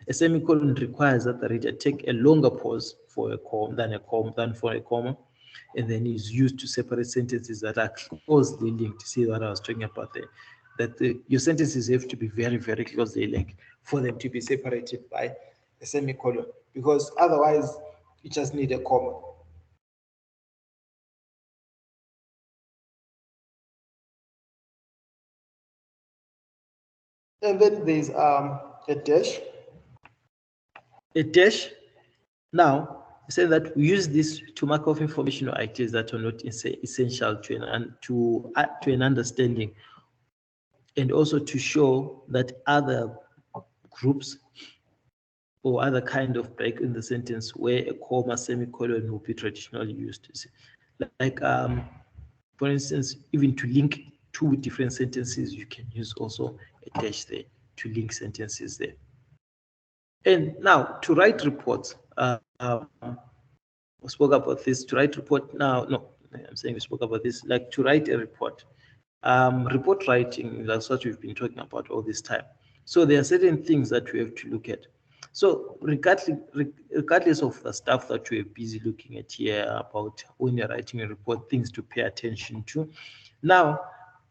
A semicolon requires that the reader take a longer pause for a comma than for a comma, and then is used to separate sentences that are closely linked. See what I was talking about there, that your sentences have to be very, very closely linked for them to be separated by a semicolon, because otherwise you just need a comma. And then there's a dash. A dash. Now, say that we use this to mark off information or ideas that are not essential to an understanding, and also to show that other groups or other kind of break in the sentence where a comma, semicolon will be traditionally used. Like, for instance, even to link two different sentences, you can use also a dash there to link sentences there. And now to write reports, we spoke about this. To write report now, no, I'm saying we spoke about this. Like to write a report, report writing. That's what we've been talking about all this time. So there are certain things that we have to look at. So regardless of the stuff that we're busy looking at here about when you're writing a report, things to pay attention to. Now,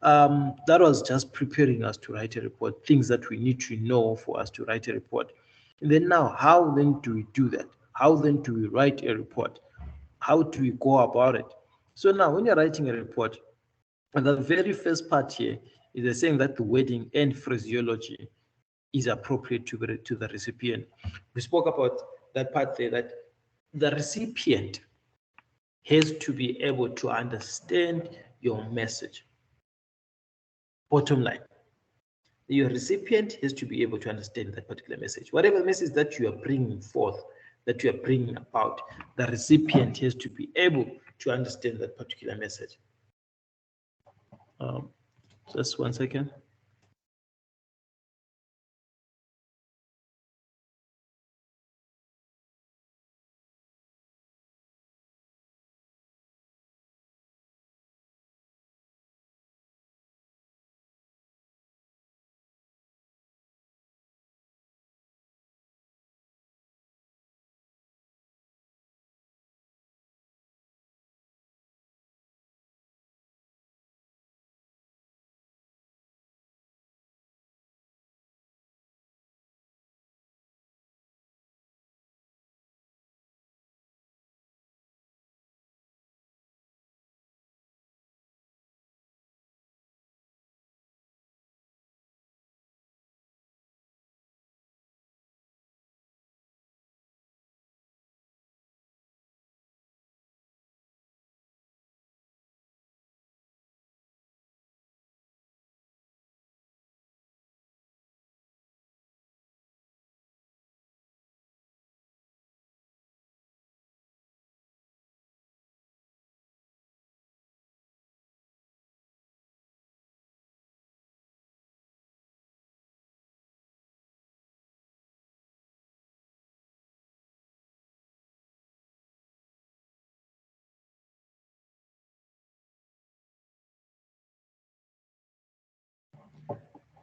that was just preparing us to write a report, things that we need to know for us to write a report. And then now, how then do we do that? How then do we write a report? How do we go about it? So now when you're writing a report, the very first part here is saying that the wording and phraseology is appropriate to the recipient. We spoke about that part there, that the recipient has to be able to understand your message. Bottom line, your recipient has to be able to understand that particular message. Whatever message that you are bringing forth, that you are bringing about, the recipient has to be able to understand that particular message. Just 1 second.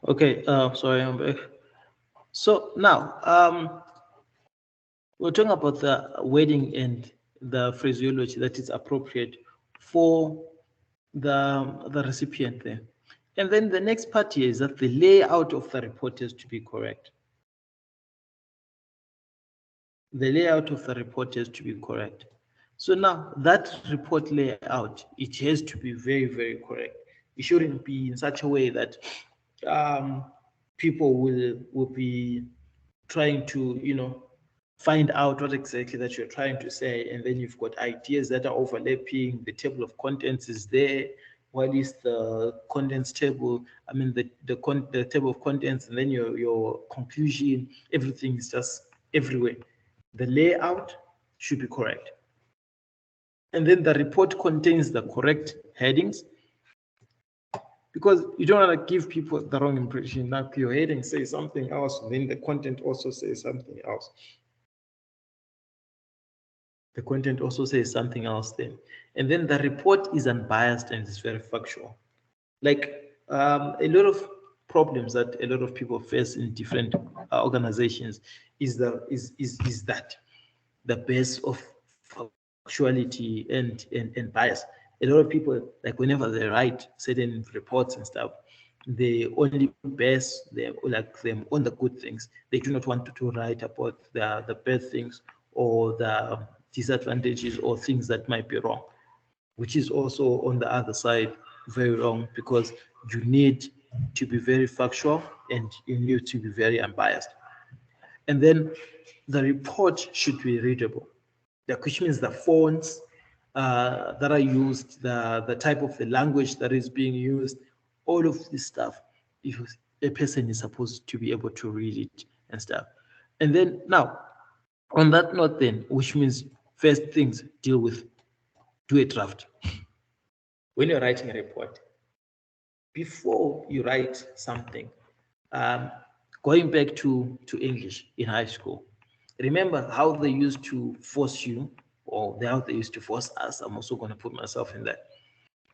Okay, sorry, I'm back. So now, we're talking about the wording and the phraseology that is appropriate for the recipient there. And then the next part here is that the layout of the report has to be correct. The layout of the report has to be correct. So now that report layout, it has to be very, very correct. It shouldn't be in such a way that people will be trying to, find out what exactly that you're trying to say, and then you've got ideas that are overlapping. The table of contents is there. What is the contents table? I mean, the table of contents, and then your conclusion. Everything is just everywhere. The layout should be correct, and then the report contains the correct headings, because you don't want to give people the wrong impression. Now your heading says something else, then the content also says something else. The content also says something else then. And then the report is unbiased and it's very factual. Like a lot of problems that a lot of people face in different organizations is that the base of factuality and bias. A lot of people, like whenever they write certain reports and stuff, they only base them on the good things. They do not want to write about the bad things or the disadvantages or things that might be wrong, which is also on the other side very wrong, because you need to be very factual and you need to be very unbiased. And then the report should be readable, which means the fonts that are used, the type of the language that is being used, all of this stuff, if a person is supposed to be able to read it and stuff. And then now, on that note then, which means first things, do a draft. When you're writing a report, before you write something, going back to English in high school, remember how they used to force you, or how they used to force us, I'm also going to put myself in that,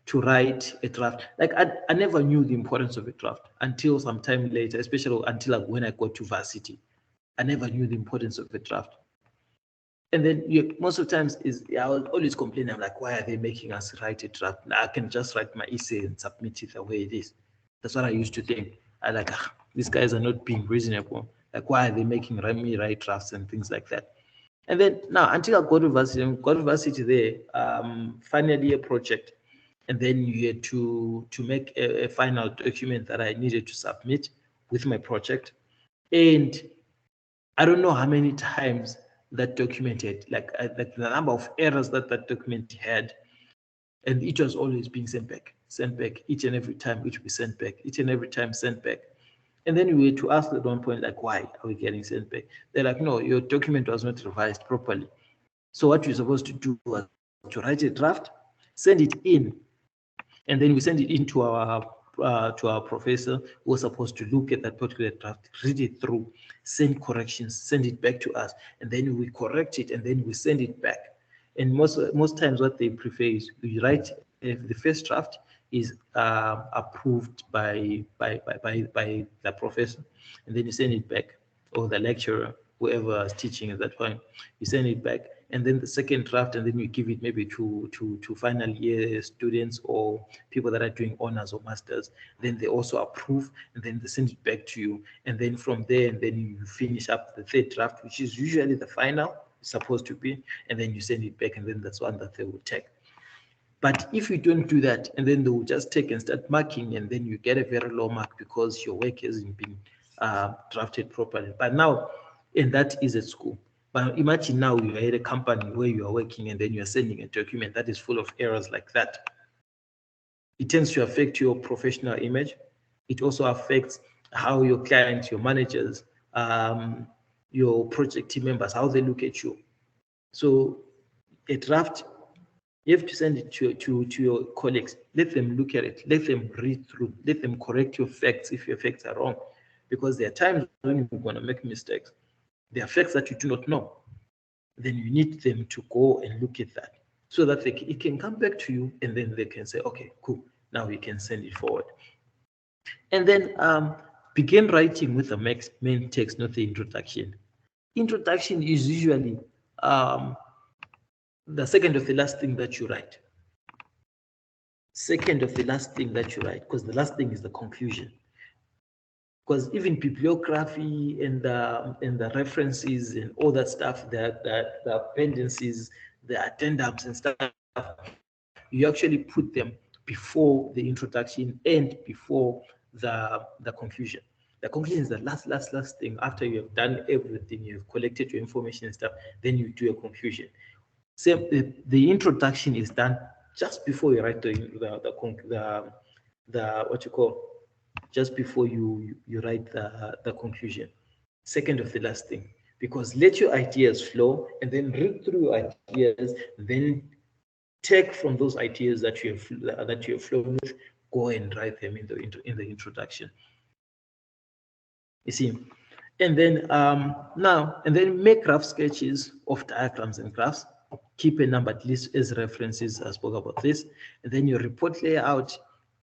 to write a draft. Like I never knew the importance of a draft until some time later, especially until when I got to varsity. I never knew the importance of a draft. And then most of the times I was always complaining, I'm like, why are they making us write a draft? I can just write my essay and submit it the way it is. That's what I used to think. I like, these guys are not being reasonable. Like, why are they making me write drafts and things like that? And then now, until I got to varsity there, final year project, and then you had to make a final document that I needed to submit with my project. And I don't know how many times that document had, like the number of errors that document had, and it was always being sent back each and every time. It would be sent back each and every time, sent back. And then we had to ask at one point, like, why are we getting sent back? They're like, no, your document was not revised properly. So what you're supposed to do was to write a draft, send it in, and then we send it in to our professor, who was supposed to look at that particular draft, read it through, send corrections, send it back to us, and then we correct it, and then we send it back. And most times what they prefer is we write the first draft is approved by the professor, and then you send it back, or the lecturer, whoever is teaching at that point, you send it back, and then the second draft, and then you give it maybe to final year students or people that are doing honors or masters. Then they also approve, and then they send it back to you, and then from there, and then you finish up the third draft, which is usually the final, supposed to be, and then you send it back, and then that's one that they will take. But if you don't do that, and then they will just take and start marking, and then you get a very low mark because your work hasn't been drafted properly. But now, and that is at school. But imagine now you are at a company where you are working, and then you are sending a document that is full of errors like that. It tends to affect your professional image. It also affects how your clients, your managers, your project team members, how they look at you. So a draft, you have to send it to your colleagues. Let them look at it. Let them read through. Let them correct your facts if your facts are wrong. Because there are times when you're going to make mistakes. There are facts that you do not know. Then you need them to go and look at that so that it can come back to you, and then they can say, okay, cool, now we can send it forward. And then begin writing with the main text, not the introduction. Introduction is usually the second of the last thing that you write. Second of the last thing that you write, because the last thing is the conclusion. Because even bibliography and the references and all that stuff, the appendices, the addendums and stuff, you actually put them before the introduction and before the conclusion. The conclusion is the last thing. After you have done everything, you have collected your information and stuff, then you do a conclusion. So the introduction is done just before you write the what you call, just before you write the conclusion. Second of the last thing, because let your ideas flow, and then read through your ideas, then take from those ideas that you have flown with, go and write them in the introduction. You see, and then now, and then make rough sketches of diagrams and graphs keep a numbered list as references. I spoke about this. And then your report layout.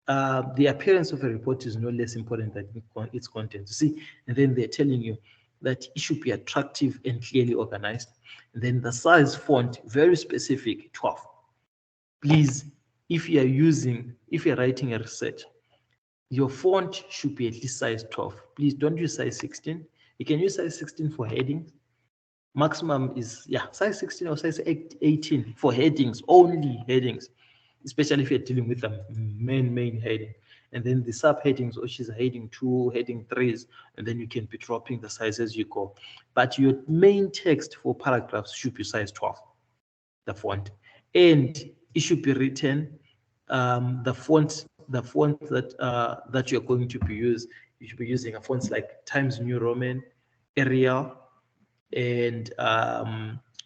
The appearance of a report is no less important than its content. You see, and then they're telling you that it should be attractive and clearly organized. And then the size font, very specific, 12. Please, if you're writing a research, your font should be at least size 12. Please don't use size 16. You can use size 16 for headings. Maximum is, size 16 or size 18 for headings, only headings, especially if you're dealing with the main heading. And then the subheadings, which is heading 2, heading 3s, and then you can be dropping the size as you go. But your main text for paragraphs should be size 12, the font. And it should be written, the font that you're going to be you should be using a fonts like Times New Roman, Arial, and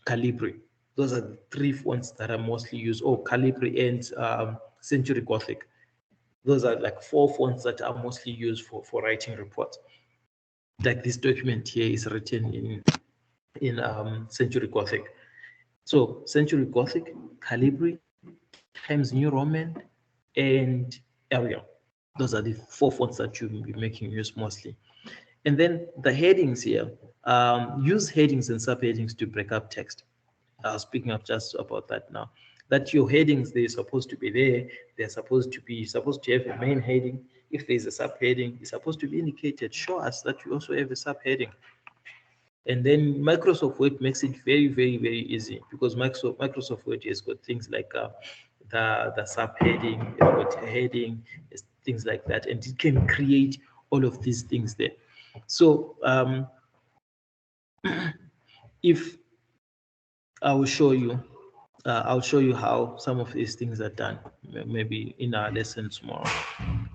Calibri. Those are the 3 fonts that are mostly used. Calibri and Century Gothic. Those are like 4 fonts that are mostly used for writing reports. Like this document here is written in Century Gothic. So Century Gothic, Calibri, Times New Roman, and Arial. Those are the 4 fonts that you'll be making use mostly. And then the headings here, use headings and subheadings to break up text. Speaking of just about that now, that your headings, they're supposed to be there. They're supposed to have a main heading. If there's a subheading, it's supposed to be indicated. Show us that you also have a subheading. And then Microsoft Word makes it very, very, very easy, because Microsoft Word has got things like the subheading, it's got a heading, things like that, and it can create all of these things there. So if I will show you, I'll show you how some of these things are done. Maybe in our lesson tomorrow,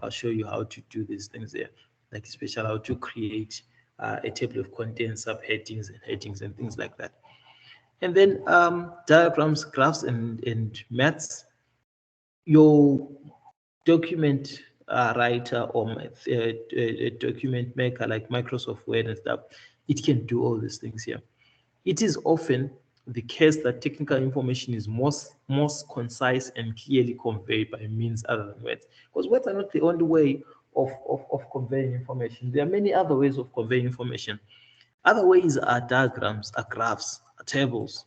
I'll show you how to do these things there, like especially how to create a table of contents, subheadings and headings and things like that. And then diagrams, graphs, and maths. Your document writer or a document maker like Microsoft Word and stuff, it can do all these things here. It is often the case that technical information is most concise and clearly conveyed by means other than words, because words are not the only way of conveying information. There are many other ways of conveying information. Other ways are diagrams, are graphs, are tables.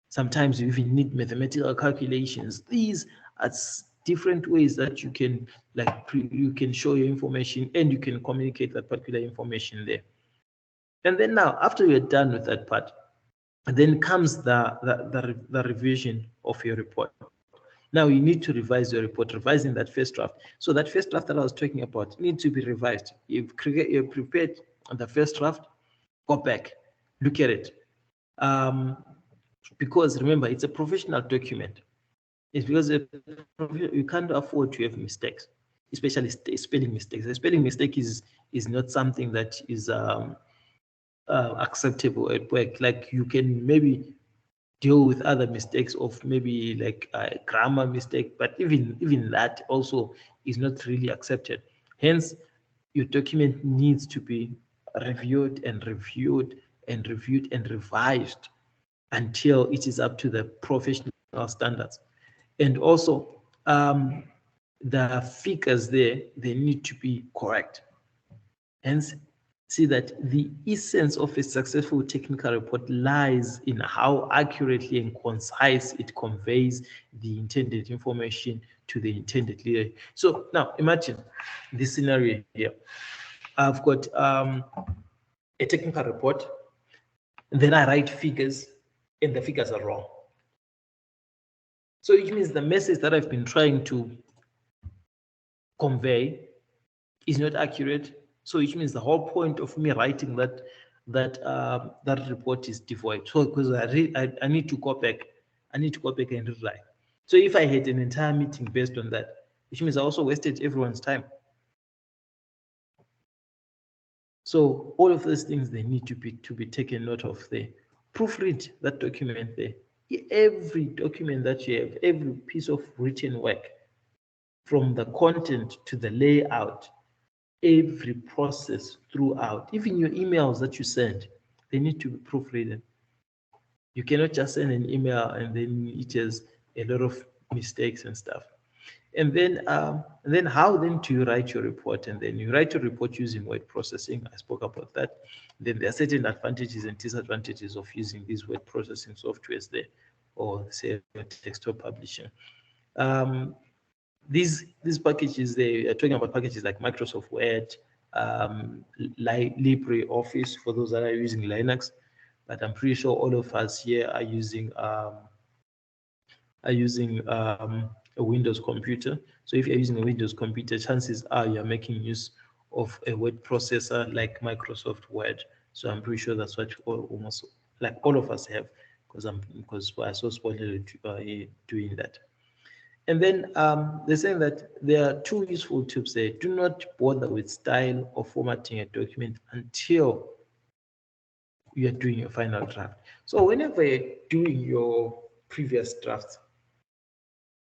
Sometimes you even need mathematical calculations. These are different ways that you can you can show your information and you can communicate that particular information there. And then now, after you're done with that part, then comes the revision of your report. Now you need to revise your report, revising that first draft. So that first draft that I was talking about needs to be revised. You've prepared the first draft, go back, look at it. Because remember, it's a professional document. It's because you can't afford to have mistakes, especially spelling mistakes. A spelling mistake is not something that is acceptable at work. Like you can maybe deal with other mistakes of maybe like a grammar mistake, but even that also is not really accepted. Hence, your document needs to be reviewed and reviewed and reviewed and revised until it is up to the professional standards. And also, the figures there, they need to be correct. Hence, see that the essence of a successful technical report lies in how accurately and concise it conveys the intended information to the intended leader. So now imagine this scenario here. I've got a technical report, and then I write figures, and the figures are wrong. So it means the message that I've been trying to convey is not accurate. So it means the whole point of me writing that report is devoid. So because I need to go back, and rewrite. So if I had an entire meeting based on that, which means I also wasted everyone's time. So all of those things, they need to be taken note of there. Proofread that document there. Every document that you have, every piece of written work, from the content to the layout, every process throughout, even your emails that you send, they need to be proofreaded. You cannot just send an email and then it has a lot of mistakes and stuff. And then how then do you write your report? And then you write your report using word processing. I spoke about that. Then there are certain advantages and disadvantages of using these word processing softwares there, or say desktop publishing. These packages, they are talking about packages like Microsoft Word, LibreOffice for those that are using Linux. But I'm pretty sure all of us here are using a Windows computer. So if you're using a Windows computer, chances are you're making use of a word processor like Microsoft Word. So I'm pretty sure that's what almost like all of us have, because we're so spoiled doing that. And then they're saying that there are two useful tips there. Do not bother with style or formatting a document until you are doing your final draft. So whenever you're doing your previous drafts,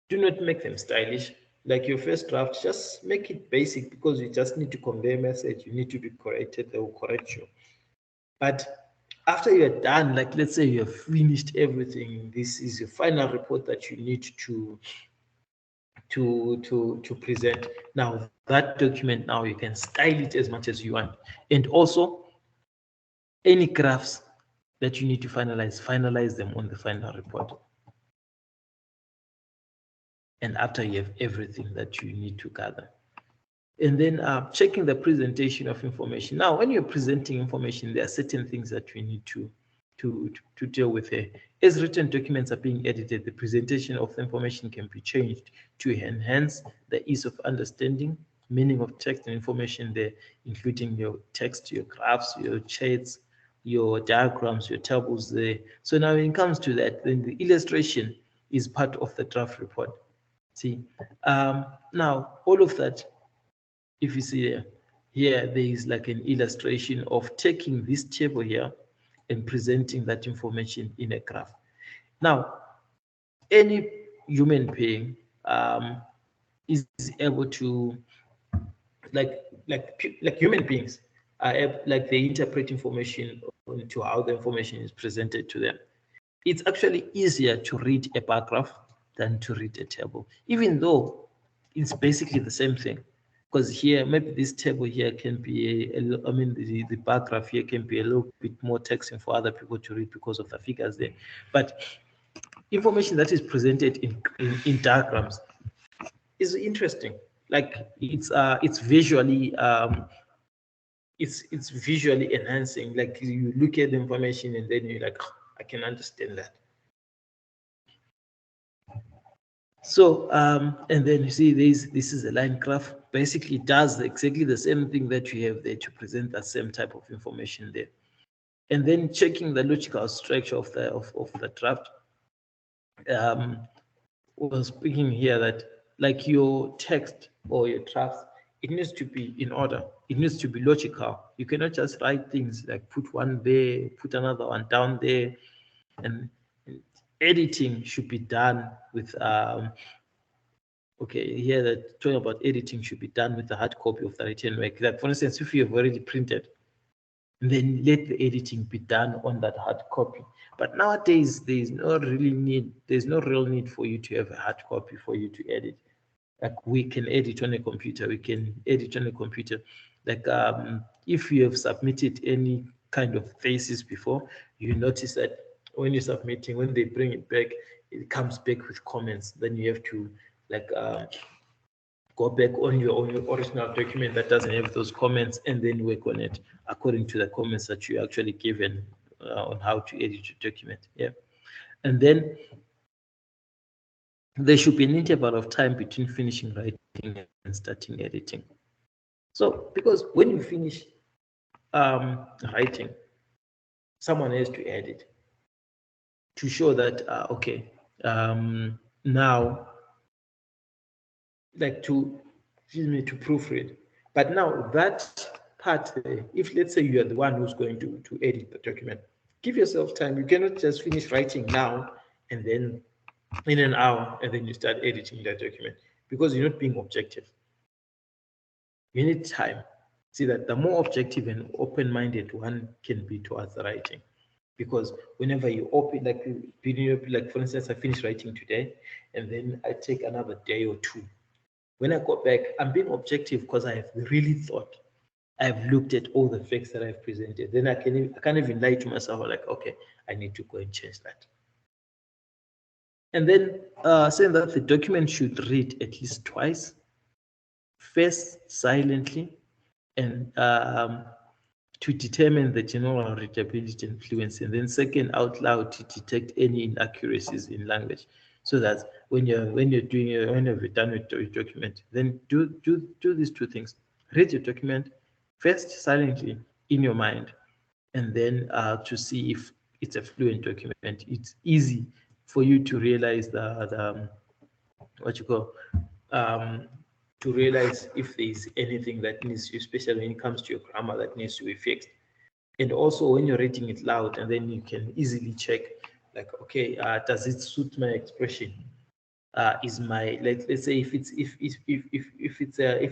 do not make them stylish. Like your first draft, just make it basic, because you just need to convey a message. You need to be corrected, they will correct you. But after you're done, like let's say you have finished everything, this is your final report that you need to present. Now that document, now you can style it as much as you want. And also any graphs that you need to finalize them on the final report. And after you have everything that you need to gather. And then checking the presentation of information. Now, when you're presenting information, there are certain things that we need to deal with here. As written documents are being edited, the presentation of the information can be changed to enhance the ease of understanding, meaning of text and information there, including your text, your graphs, your charts, your diagrams, your tables there. So now when it comes to that, then the illustration is part of the draft report. See, now all of that, if you see here, there is like an illustration of taking this table here and presenting that information in a graph. Now, any human being is able to, like human beings are able, like they interpret information into how the information is presented to them. It's actually easier to read a bar graph than to read a table, even though it's basically the same thing. Because here, maybe this table here can be, the bar graph here can be a little bit more taxing for other people to read because of the figures there. But information that is presented in diagrams is interesting. Like it's visually it's visually enhancing. Like you look at the information and then you're like, oh, I can understand that. So, and then you see this is a line graph. Basically, it does exactly the same thing that you have there to present that same type of information there. And then checking the logical structure of the draft. We're speaking here that like your text or your draft, it needs to be in order. It needs to be logical. You cannot just write things like put one there, put another one down there, and editing should be done with okay, here that talking about editing should be done with the hard copy of the written work. Like for instance, if you have already printed, then let the editing be done on that hard copy. But nowadays there's no real need for you to have a hard copy for you to edit. Like we can edit on a computer, Like if you have submitted any kind of thesis before, you notice that when you're submitting, when they bring it back, it comes back with comments. Then you have to like go back on your original document that doesn't have those comments and then work on it according to the comments that you actually given on how to edit your document. Yeah. And then there should be an interval of time between finishing writing and starting editing. So because when you finish writing, someone has to edit to show that okay, now like to proofread. But now that part, if let's say you are the one who's going to edit the document, give yourself time. You cannot just finish writing now and then in an hour and then you start editing that document, because you're not being objective. You need time. See that the more objective and open-minded one can be towards the writing, because whenever you open, like for instance, I finish writing today, and then I take another day or two. When I go back, I'm being objective because I have really thought. I've looked at all the facts that I've presented. Then I can't even lie to myself like, okay, I need to go and change that. And then saying that the document should read at least twice, first silently, and to determine the general readability and fluency, and then second out loud to detect any inaccuracies in language. So that when you're done with your document, then do these two things: read your document first silently in your mind, and then to see if it's a fluent document. It's easy for you to realize the what you call to realize if there's anything that needs, especially when it comes to your grammar, that needs to be fixed. And also when you're reading it loud, and then you can easily check, like, okay, does it suit my expression? Is my, let's say if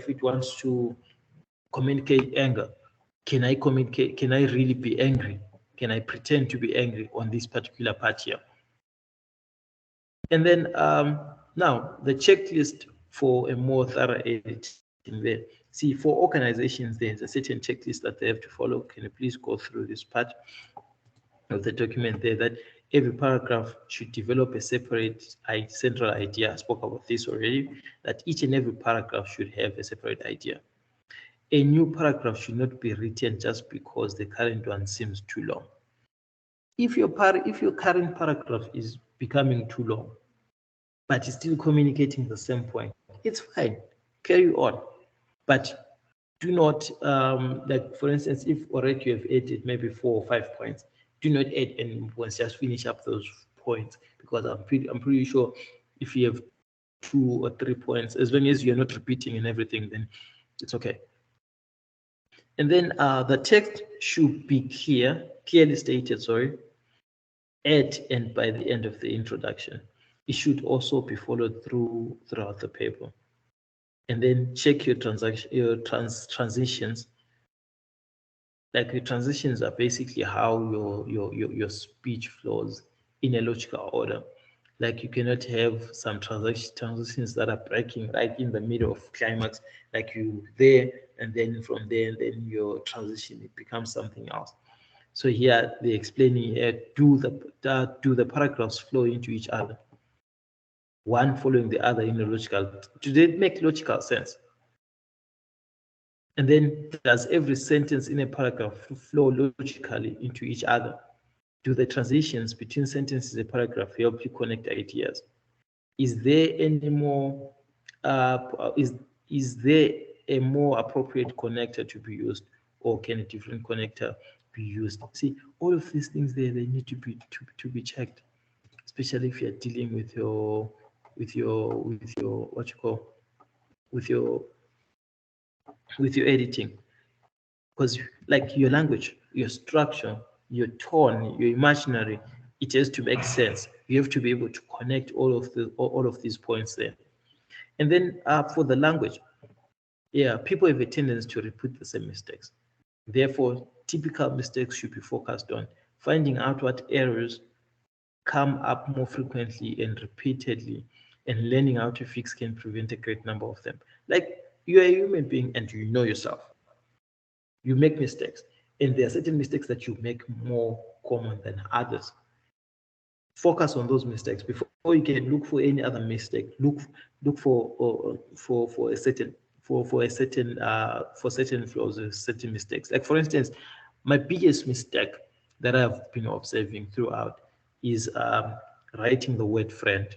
it wants to communicate anger, can I communicate? Can I really be angry? Can I pretend to be angry on this particular part here? And then now the checklist for a more thorough editing there. See, for organizations, there's a certain checklist that they have to follow. Can you please go through this part of the document there, that every paragraph should develop a separate central idea. I spoke about this already, that each and every paragraph should have a separate idea. A new paragraph should not be written just because the current one seems too long. If your current paragraph is becoming too long, but it's still communicating the same point, it's fine, carry on. But do not, like for instance, if already you have added maybe 4 or 5 points, do not add any points, just finish up those points, because I'm pretty sure if you have 2 or 3 points, as long as you're not repeating and everything, then it's okay. And then the text should be clearly stated, at and by the end of the introduction. It should also be followed throughout the paper. And then check your transitions. Like your transitions are basically how your speech flows in a logical order. Like you cannot have some transitions that are breaking right in the middle of climax, like you there, and then from there, and then your transition, it becomes something else. So here they're explaining here, do the paragraphs flow into each other, one following the other in a logical, do they make logical sense? And then does every sentence in a paragraph flow logically into each other? Do the transitions between sentences in a paragraph help you connect ideas? Is there any more, is there a more appropriate connector to be used, or can a different connector be used? See, all of these things there, they need to be checked, especially if you're dealing with your editing, because like your language, your structure, your tone, your imaginary, it has to make sense. You have to be able to connect all of these points there. And then for the language, yeah, people have a tendency to repeat the same mistakes. Therefore, typical mistakes should be focused on finding out what errors come up more frequently and repeatedly, and learning how to fix can prevent a great number of them. Like, you're a human being and you know yourself. You make mistakes, and there are certain mistakes that you make more common than others. Focus on those mistakes before you can look for any other mistake. Look for certain flaws or certain mistakes. Like for instance, my biggest mistake that I've been observing throughout is writing the word friend.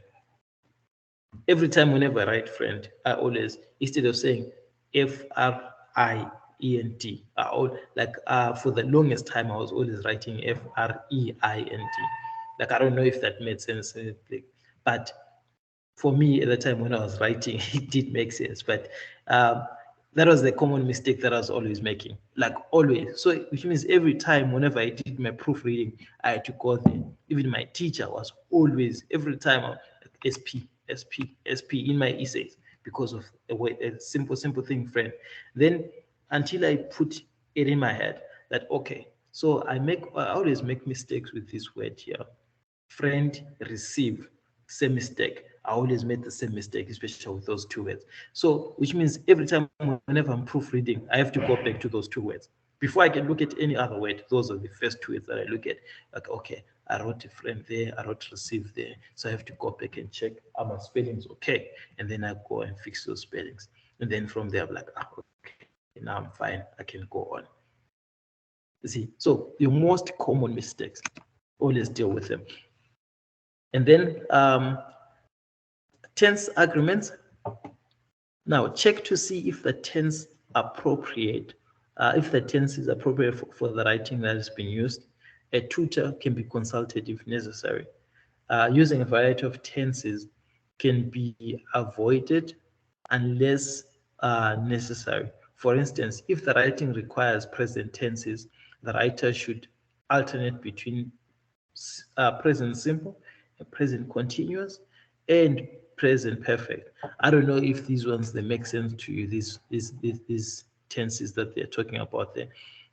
Every time whenever I write friend, I always, instead of saying F-R-I-E-N-T, for the longest time I was always writing F-R-E-I-N-T. Like, I don't know if that made sense, but for me at the time when I was writing, it did make sense. But that was the common mistake that I was always making, like always. So which means every time whenever I did my proofreading, I had to go there. Even my teacher was always, every time, like, SP in my essays, because of a simple thing, friend. Then until I put it in my head that, okay, So I always make mistakes with this word here. Friend, receive, same mistake. I always make the same mistake, especially with those two words. So, which means every time, whenever I'm proofreading, I have to go back to those two words. Before I can look at any other word, those are the first two words that I look at. Like, okay, I wrote a friend there, I wrote receive there. So I have to go back and check, are my spellings okay? And then I go and fix those spellings. And then from there, I'm like, okay, now I'm fine, I can go on. See, so your most common mistakes, always deal with them. And then tense agreements. Now check to see if the tense appropriate, if the tense is appropriate for the writing that is being used. A tutor can be consulted if necessary. Using a variety of tenses can be avoided unless necessary. For instance, if the writing requires present tenses, the writer should alternate between present simple, present continuous, and present perfect. I don't know if these ones, they make sense to you, these tenses that they're talking about there,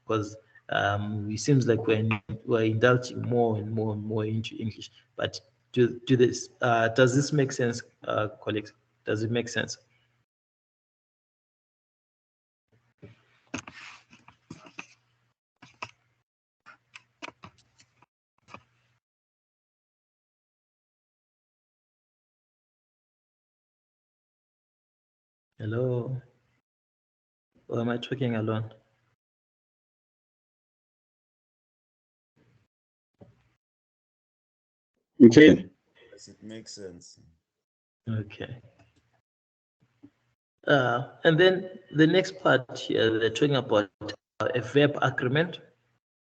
because it seems like we're indulging more and more and more into English. But does this make sense, colleagues? Does it make sense? Hello? Or am I talking alone? Okay. Yes, it makes sense. Okay. And then the next part here, they're talking about a verb agreement.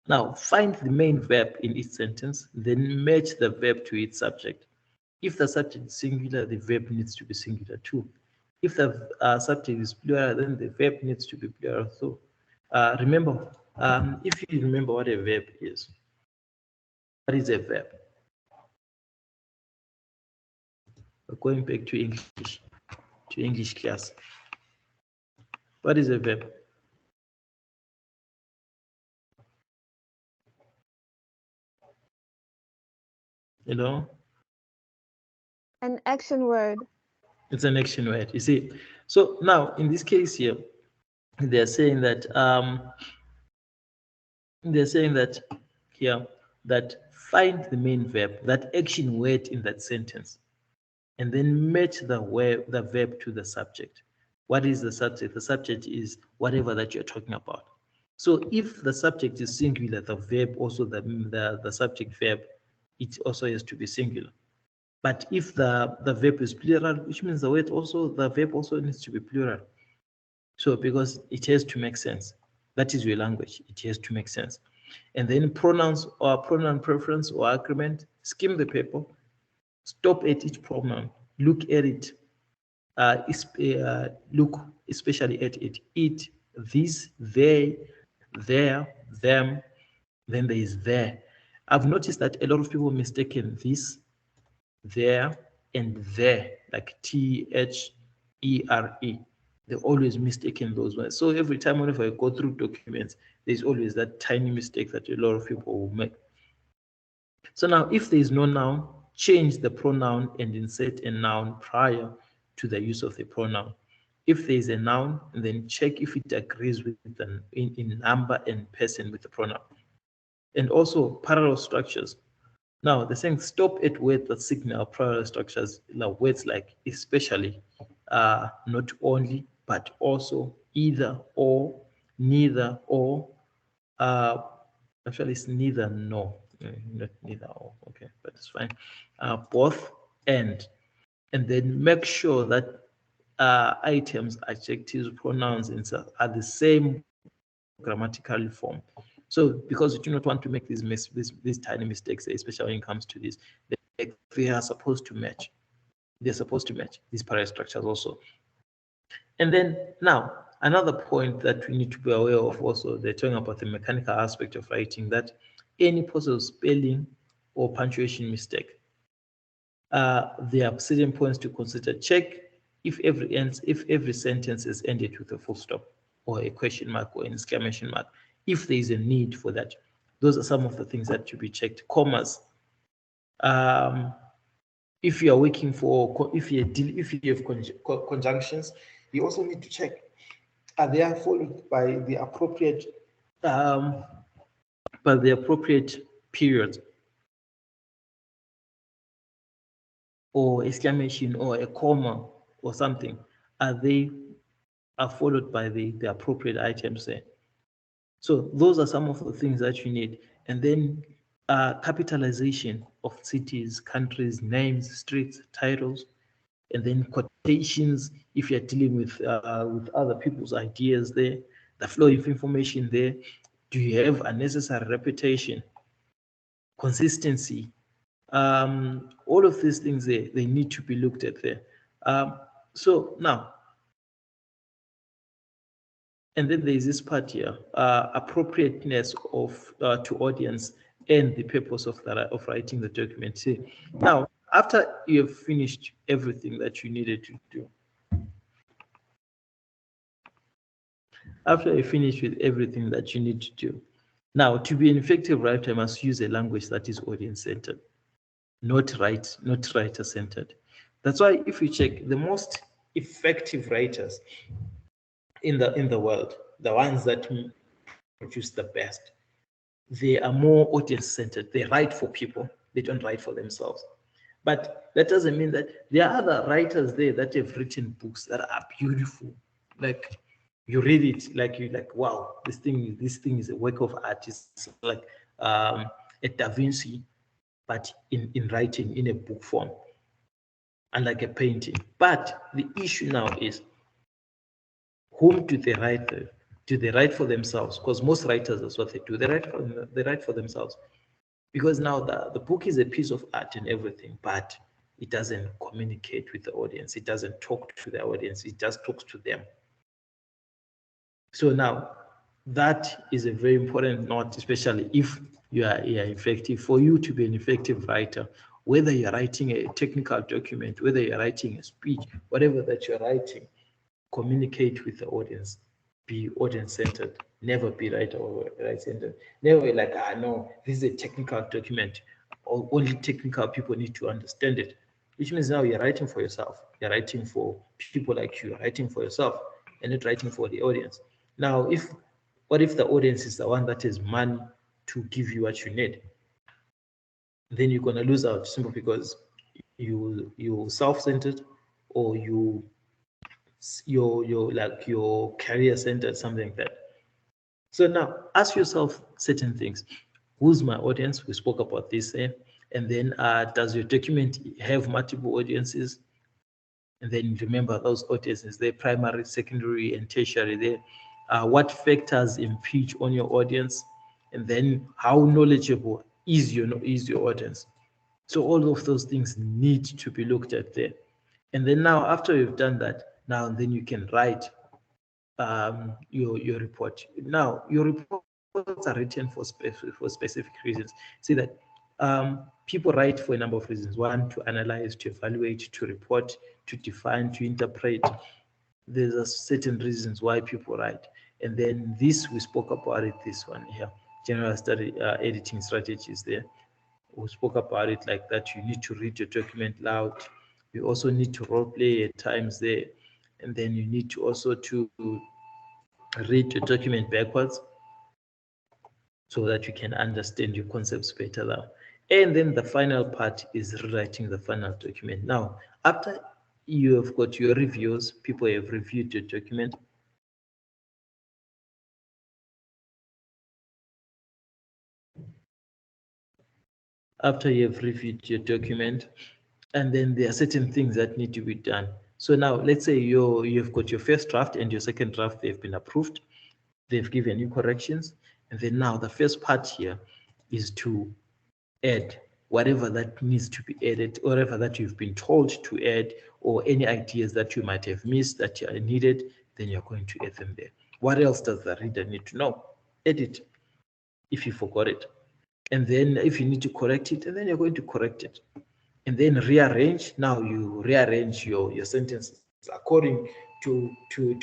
Now, find the main verb in each sentence, then match the verb to its subject. If the subject is singular, the verb needs to be singular too. If the subject is plural, then the verb needs to be plural too. Remember, if you remember what a verb is, what is a verb? We're going back to English class. What is a verb? You know? An action word. It's an action word, you see. So now, in this case here, they're saying that that find the main verb, that action word in that sentence, and then match the verb to the subject. What is the subject? The subject is whatever that you're talking about. So if the subject is singular, the verb also, the subject verb, it also has to be singular. But if the verb is plural, which means the verb also needs to be plural. So because it has to make sense. That is your language. It has to make sense. And then pronouns or pronoun preference or agreement, skim the paper, stop at each pronoun, look at it, look especially at it, this, they, their, them, then there is there. I've noticed that a lot of people mistaken this, there, and there, like THERE. They always mistaken those words. So every time whenever I go through documents, there's always that tiny mistake that a lot of people will make. So now if there is no noun, change the pronoun and insert a noun prior to the use of the pronoun. If there is a noun, then check if it agrees with in number and person with the pronoun. And also parallel structures. Now they're saying stop at words that signal parallel structures, like words like especially, not only, but also, either, or, neither, or, actually it's neither, no, not neither, or, okay, but it's fine. Both, and then make sure that items, adjectives, pronouns, and so are the same grammatical form. So because you do not want to make these tiny mistakes, especially when it comes to this, they are supposed to match. They're supposed to match these parallel structures also. And then now, another point that we need to be aware of also, they're talking about the mechanical aspect of writing, that any possible spelling or punctuation mistake, there are certain points to consider. Check if every sentence is ended with a full stop or a question mark or an exclamation mark. If there is a need for that, Those are some of the things that should be checked. Commas. If you are working for, if you have conjunctions, you also need to check, are they followed by the appropriate period, or exclamation, or a comma, or something? Are followed by the appropriate items there? So those are some of the things that you need. And then capitalization of cities, countries, names, streets, titles, and then quotations if you're dealing with other people's ideas there, the flow of information there. Do you have a necessary reputation, consistency? All of these things there, they need to be looked at there. So now, and then there is this part here, appropriateness of to audience and the purpose of writing the document. See, now, after you have finished everything that you needed to do, after you finish with everything that you need to do, now, to be an effective writer, I must use a language that is audience-centered, not writer-centered. That's why if you check the most effective writers in the world, the ones that produce the best, they are more audience-centered. They write for people. They don't write for themselves. But that doesn't mean that there are other writers there that have written books that are beautiful. Like you read it, like you're like, wow, this thing is a work of art. It's like a Da Vinci, but in writing, in a book form, and like a painting. But the issue now is, whom do they write for? Do they write for themselves? Because most writers, that's what they do. They write for themselves. Because now the book is a piece of art and everything, but it doesn't communicate with the audience. It doesn't talk to the audience. It just talks to them. So now that is a very important note, especially if you are effective. For you to be an effective writer, whether you're writing a technical document, whether you're writing a speech, whatever that you're writing, communicate with the audience. Be audience-centered. Never be right-centered. Never be like, no, this is a technical document. Only technical people need to understand it. Which means now you're writing for yourself. You're writing for people like you. You're writing for yourself and not writing for the audience. Now, what if the audience is the one that has money to give you what you need? Then you're gonna lose out simply because you're self-centered, or you're career-centered, something like that. So now ask yourself certain things. Who's my audience? We spoke about this there. And then does your document have multiple audiences? And then remember those audiences, they're primary, secondary, and tertiary there. What factors impinge on your audience? And then how knowledgeable is your audience? So all of those things need to be looked at there. And then now, after you've done that, now then you can write your report. Now, your reports are written for specific reasons. See that people write for a number of reasons. One, to analyze, to evaluate, to report, to define, to interpret. There's a certain reasons why people write. And then this, we spoke about it, this one here, general study editing strategies there. We spoke about it like that. You need to read your document loud. You also need to role play at times there. And then you need to also to read your document backwards so that you can understand your concepts better now. And then the final part is rewriting the final document. Now, after you have got your reviews, people have reviewed your document. After you have reviewed your document, and then there are certain things that need to be done. So now let's say you've got your first draft and your second draft, they've been approved. They've given you corrections. And then now the first part here is to add whatever that needs to be added, whatever that you've been told to add, or any ideas that you might have missed that are needed, then you're going to add them there. What else does the reader need to know? Edit if you forgot it. And then if you need to correct it, and then you're going to correct it. And then rearrange. Now you rearrange your sentences according to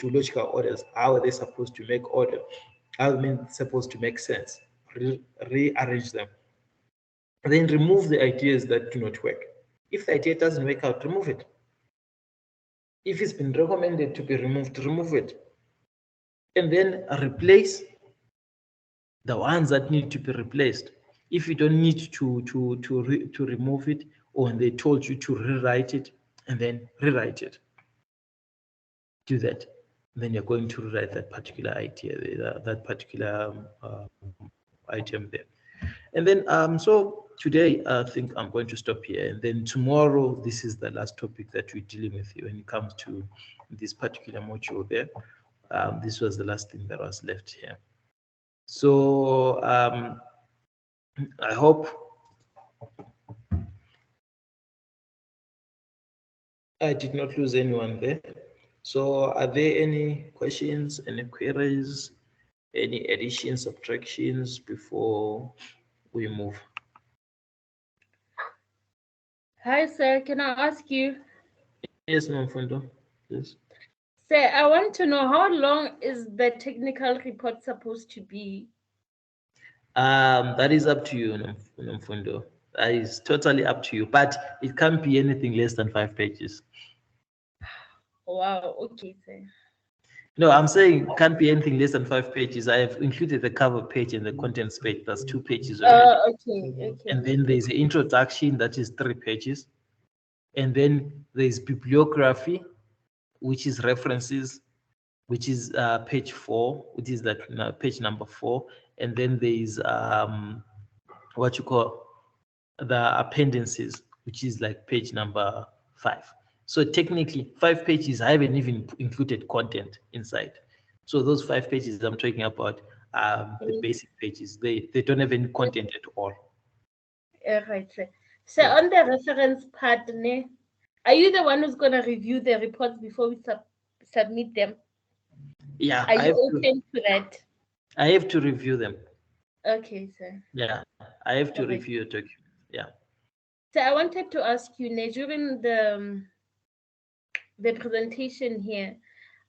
logical orders. How are they supposed to make order? How are they supposed to make sense? rearrange them. And then remove the ideas that do not work. If the idea doesn't work out, remove it. If it's been recommended to be removed, remove it. And then replace the ones that need to be replaced. If you don't need to remove it, or they told you to rewrite it, and then rewrite it. Do that. Then you're going to rewrite that particular idea, that particular item there. And then, so today, I think I'm going to stop here. And then tomorrow, this is the last topic that we're dealing with when it comes to this particular module there. This was the last thing that was left here. So I hope I did not lose anyone there. So are there any questions, any queries, any additions, subtractions before we move? Hi, sir. Can I ask you? Yes, Mfundo, please. Sir, I want to know how long is the technical report supposed to be? That is up to you, Mfundo. That is totally up to you, but it can't be anything less than 5 pages. Wow, okay, sir. No, I'm saying it can't be anything less than 5 pages. I have included the cover page and the contents page. That's 2 pages already. Okay. And then there's an introduction, that is 3 pages. And then there's bibliography, which is references, which is page 4, which is that page number 4. And then there's what you call the appendices, which is like page number 5. So technically 5 pages, I haven't even included content inside. So those 5 pages I'm talking about, the basic pages, they don't have any content at all. Right, sir. So on the reference part, are you the one who's going to review the reports before we submit them? Yeah. Are you open to that? I have to review them. Okay, sir. Yeah, I have to review your document. Yeah. So I wanted to ask you, during the presentation here,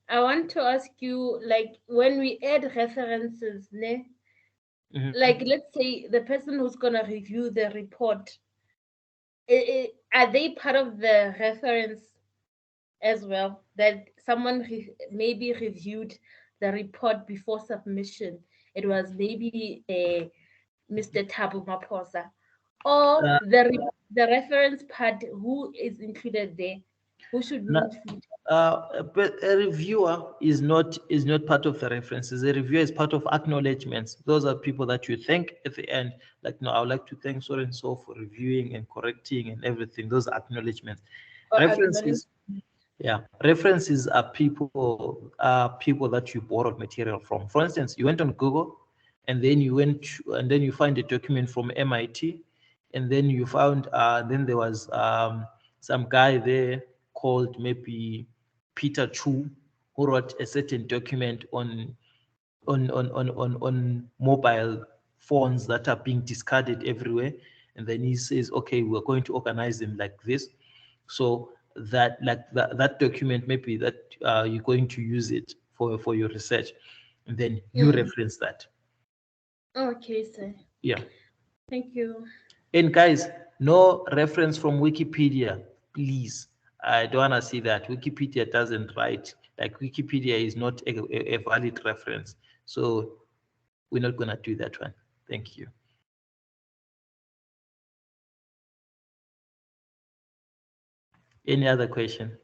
I want to ask you, like, when we add references, like, let's say the person who's going to review the report, are they part of the reference as well? That someone maybe reviewed the report before submission. It was maybe Mr. Thabo Maphosa, or the reference part, who is included there? Who should be included? But a reviewer is not part of the references. A reviewer is part of acknowledgements. Those are people that you thank at the end. Like, no, I would like to thank so and so for reviewing and correcting and everything. Those are acknowledgements. References, yeah, references are people that you borrowed material from. For instance, you went on Google, and then you find a document from MIT, and then you found then there was some guy there called maybe Peter Chu, who wrote a certain document on mobile phones that are being discarded everywhere. And then he says, okay, we're going to organize them like this. So that that document, maybe that you're going to use it for your research. And then you reference that. Okay, sir. Yeah. Thank you. And guys, no reference from Wikipedia, please. I don't want to see that. Wikipedia doesn't write. Like, Wikipedia is not a valid reference. So we're not going to do that one. Thank you. Any other question?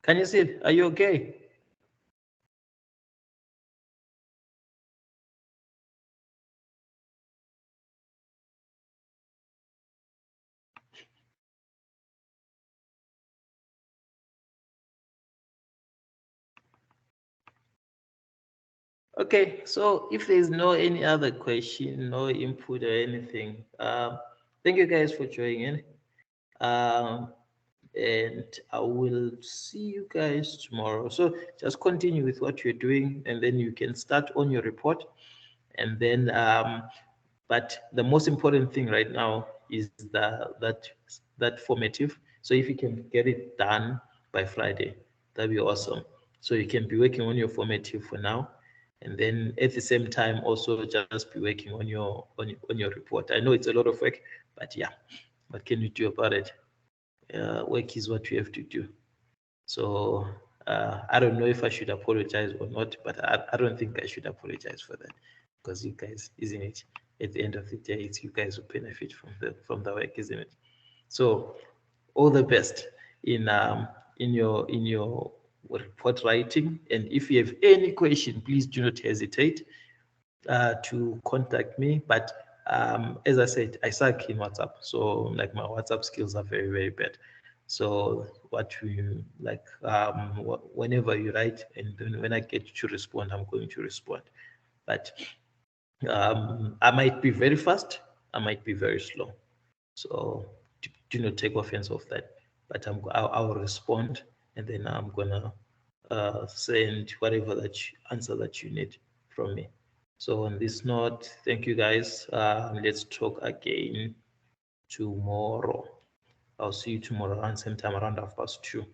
Can you see it? Are you okay? Okay, so if there's no any other question, no input or anything, thank you guys for joining in. and I will see you guys tomorrow. So just continue with what you're doing, and then you can start on your report. And then, but the most important thing right now is that formative. So if you can get it done by Friday, that'd be awesome. So you can be working on your formative for now, and then at the same time also just be working on your report. I know it's a lot of work, but yeah, what can you do about it? Work is what you have to do. So I don't know if I should apologize or not, but I don't think I should apologize for that, because you guys, isn't it? At the end of the day, it's you guys who benefit from the work, isn't it? So all the best in your report writing. And if you have any question, please do not hesitate to contact me. But as I said, I suck in WhatsApp, so like my WhatsApp skills are very, very bad. So what you like, whenever you write, and then when I get to respond, I'm going to respond. But I might be very fast, I might be very slow. So do not take offense of that. But I'll respond, and then I'm gonna send whatever answer that you need from me. So on this note, thank you guys. Let's talk again tomorrow. I'll see you tomorrow around same time, around 2:30.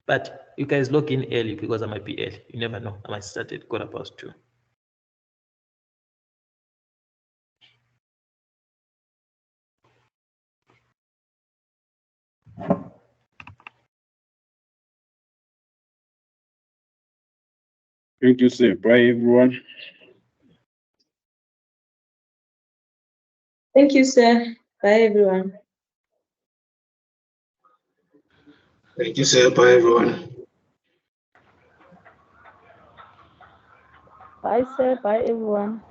But you guys log in early, because I might be early. You never know. I might start at 2:15. Thank you, sir. Bye, everyone. Thank you, sir. Bye, everyone. Thank you, sir. Bye, everyone. Bye, sir. Bye, everyone.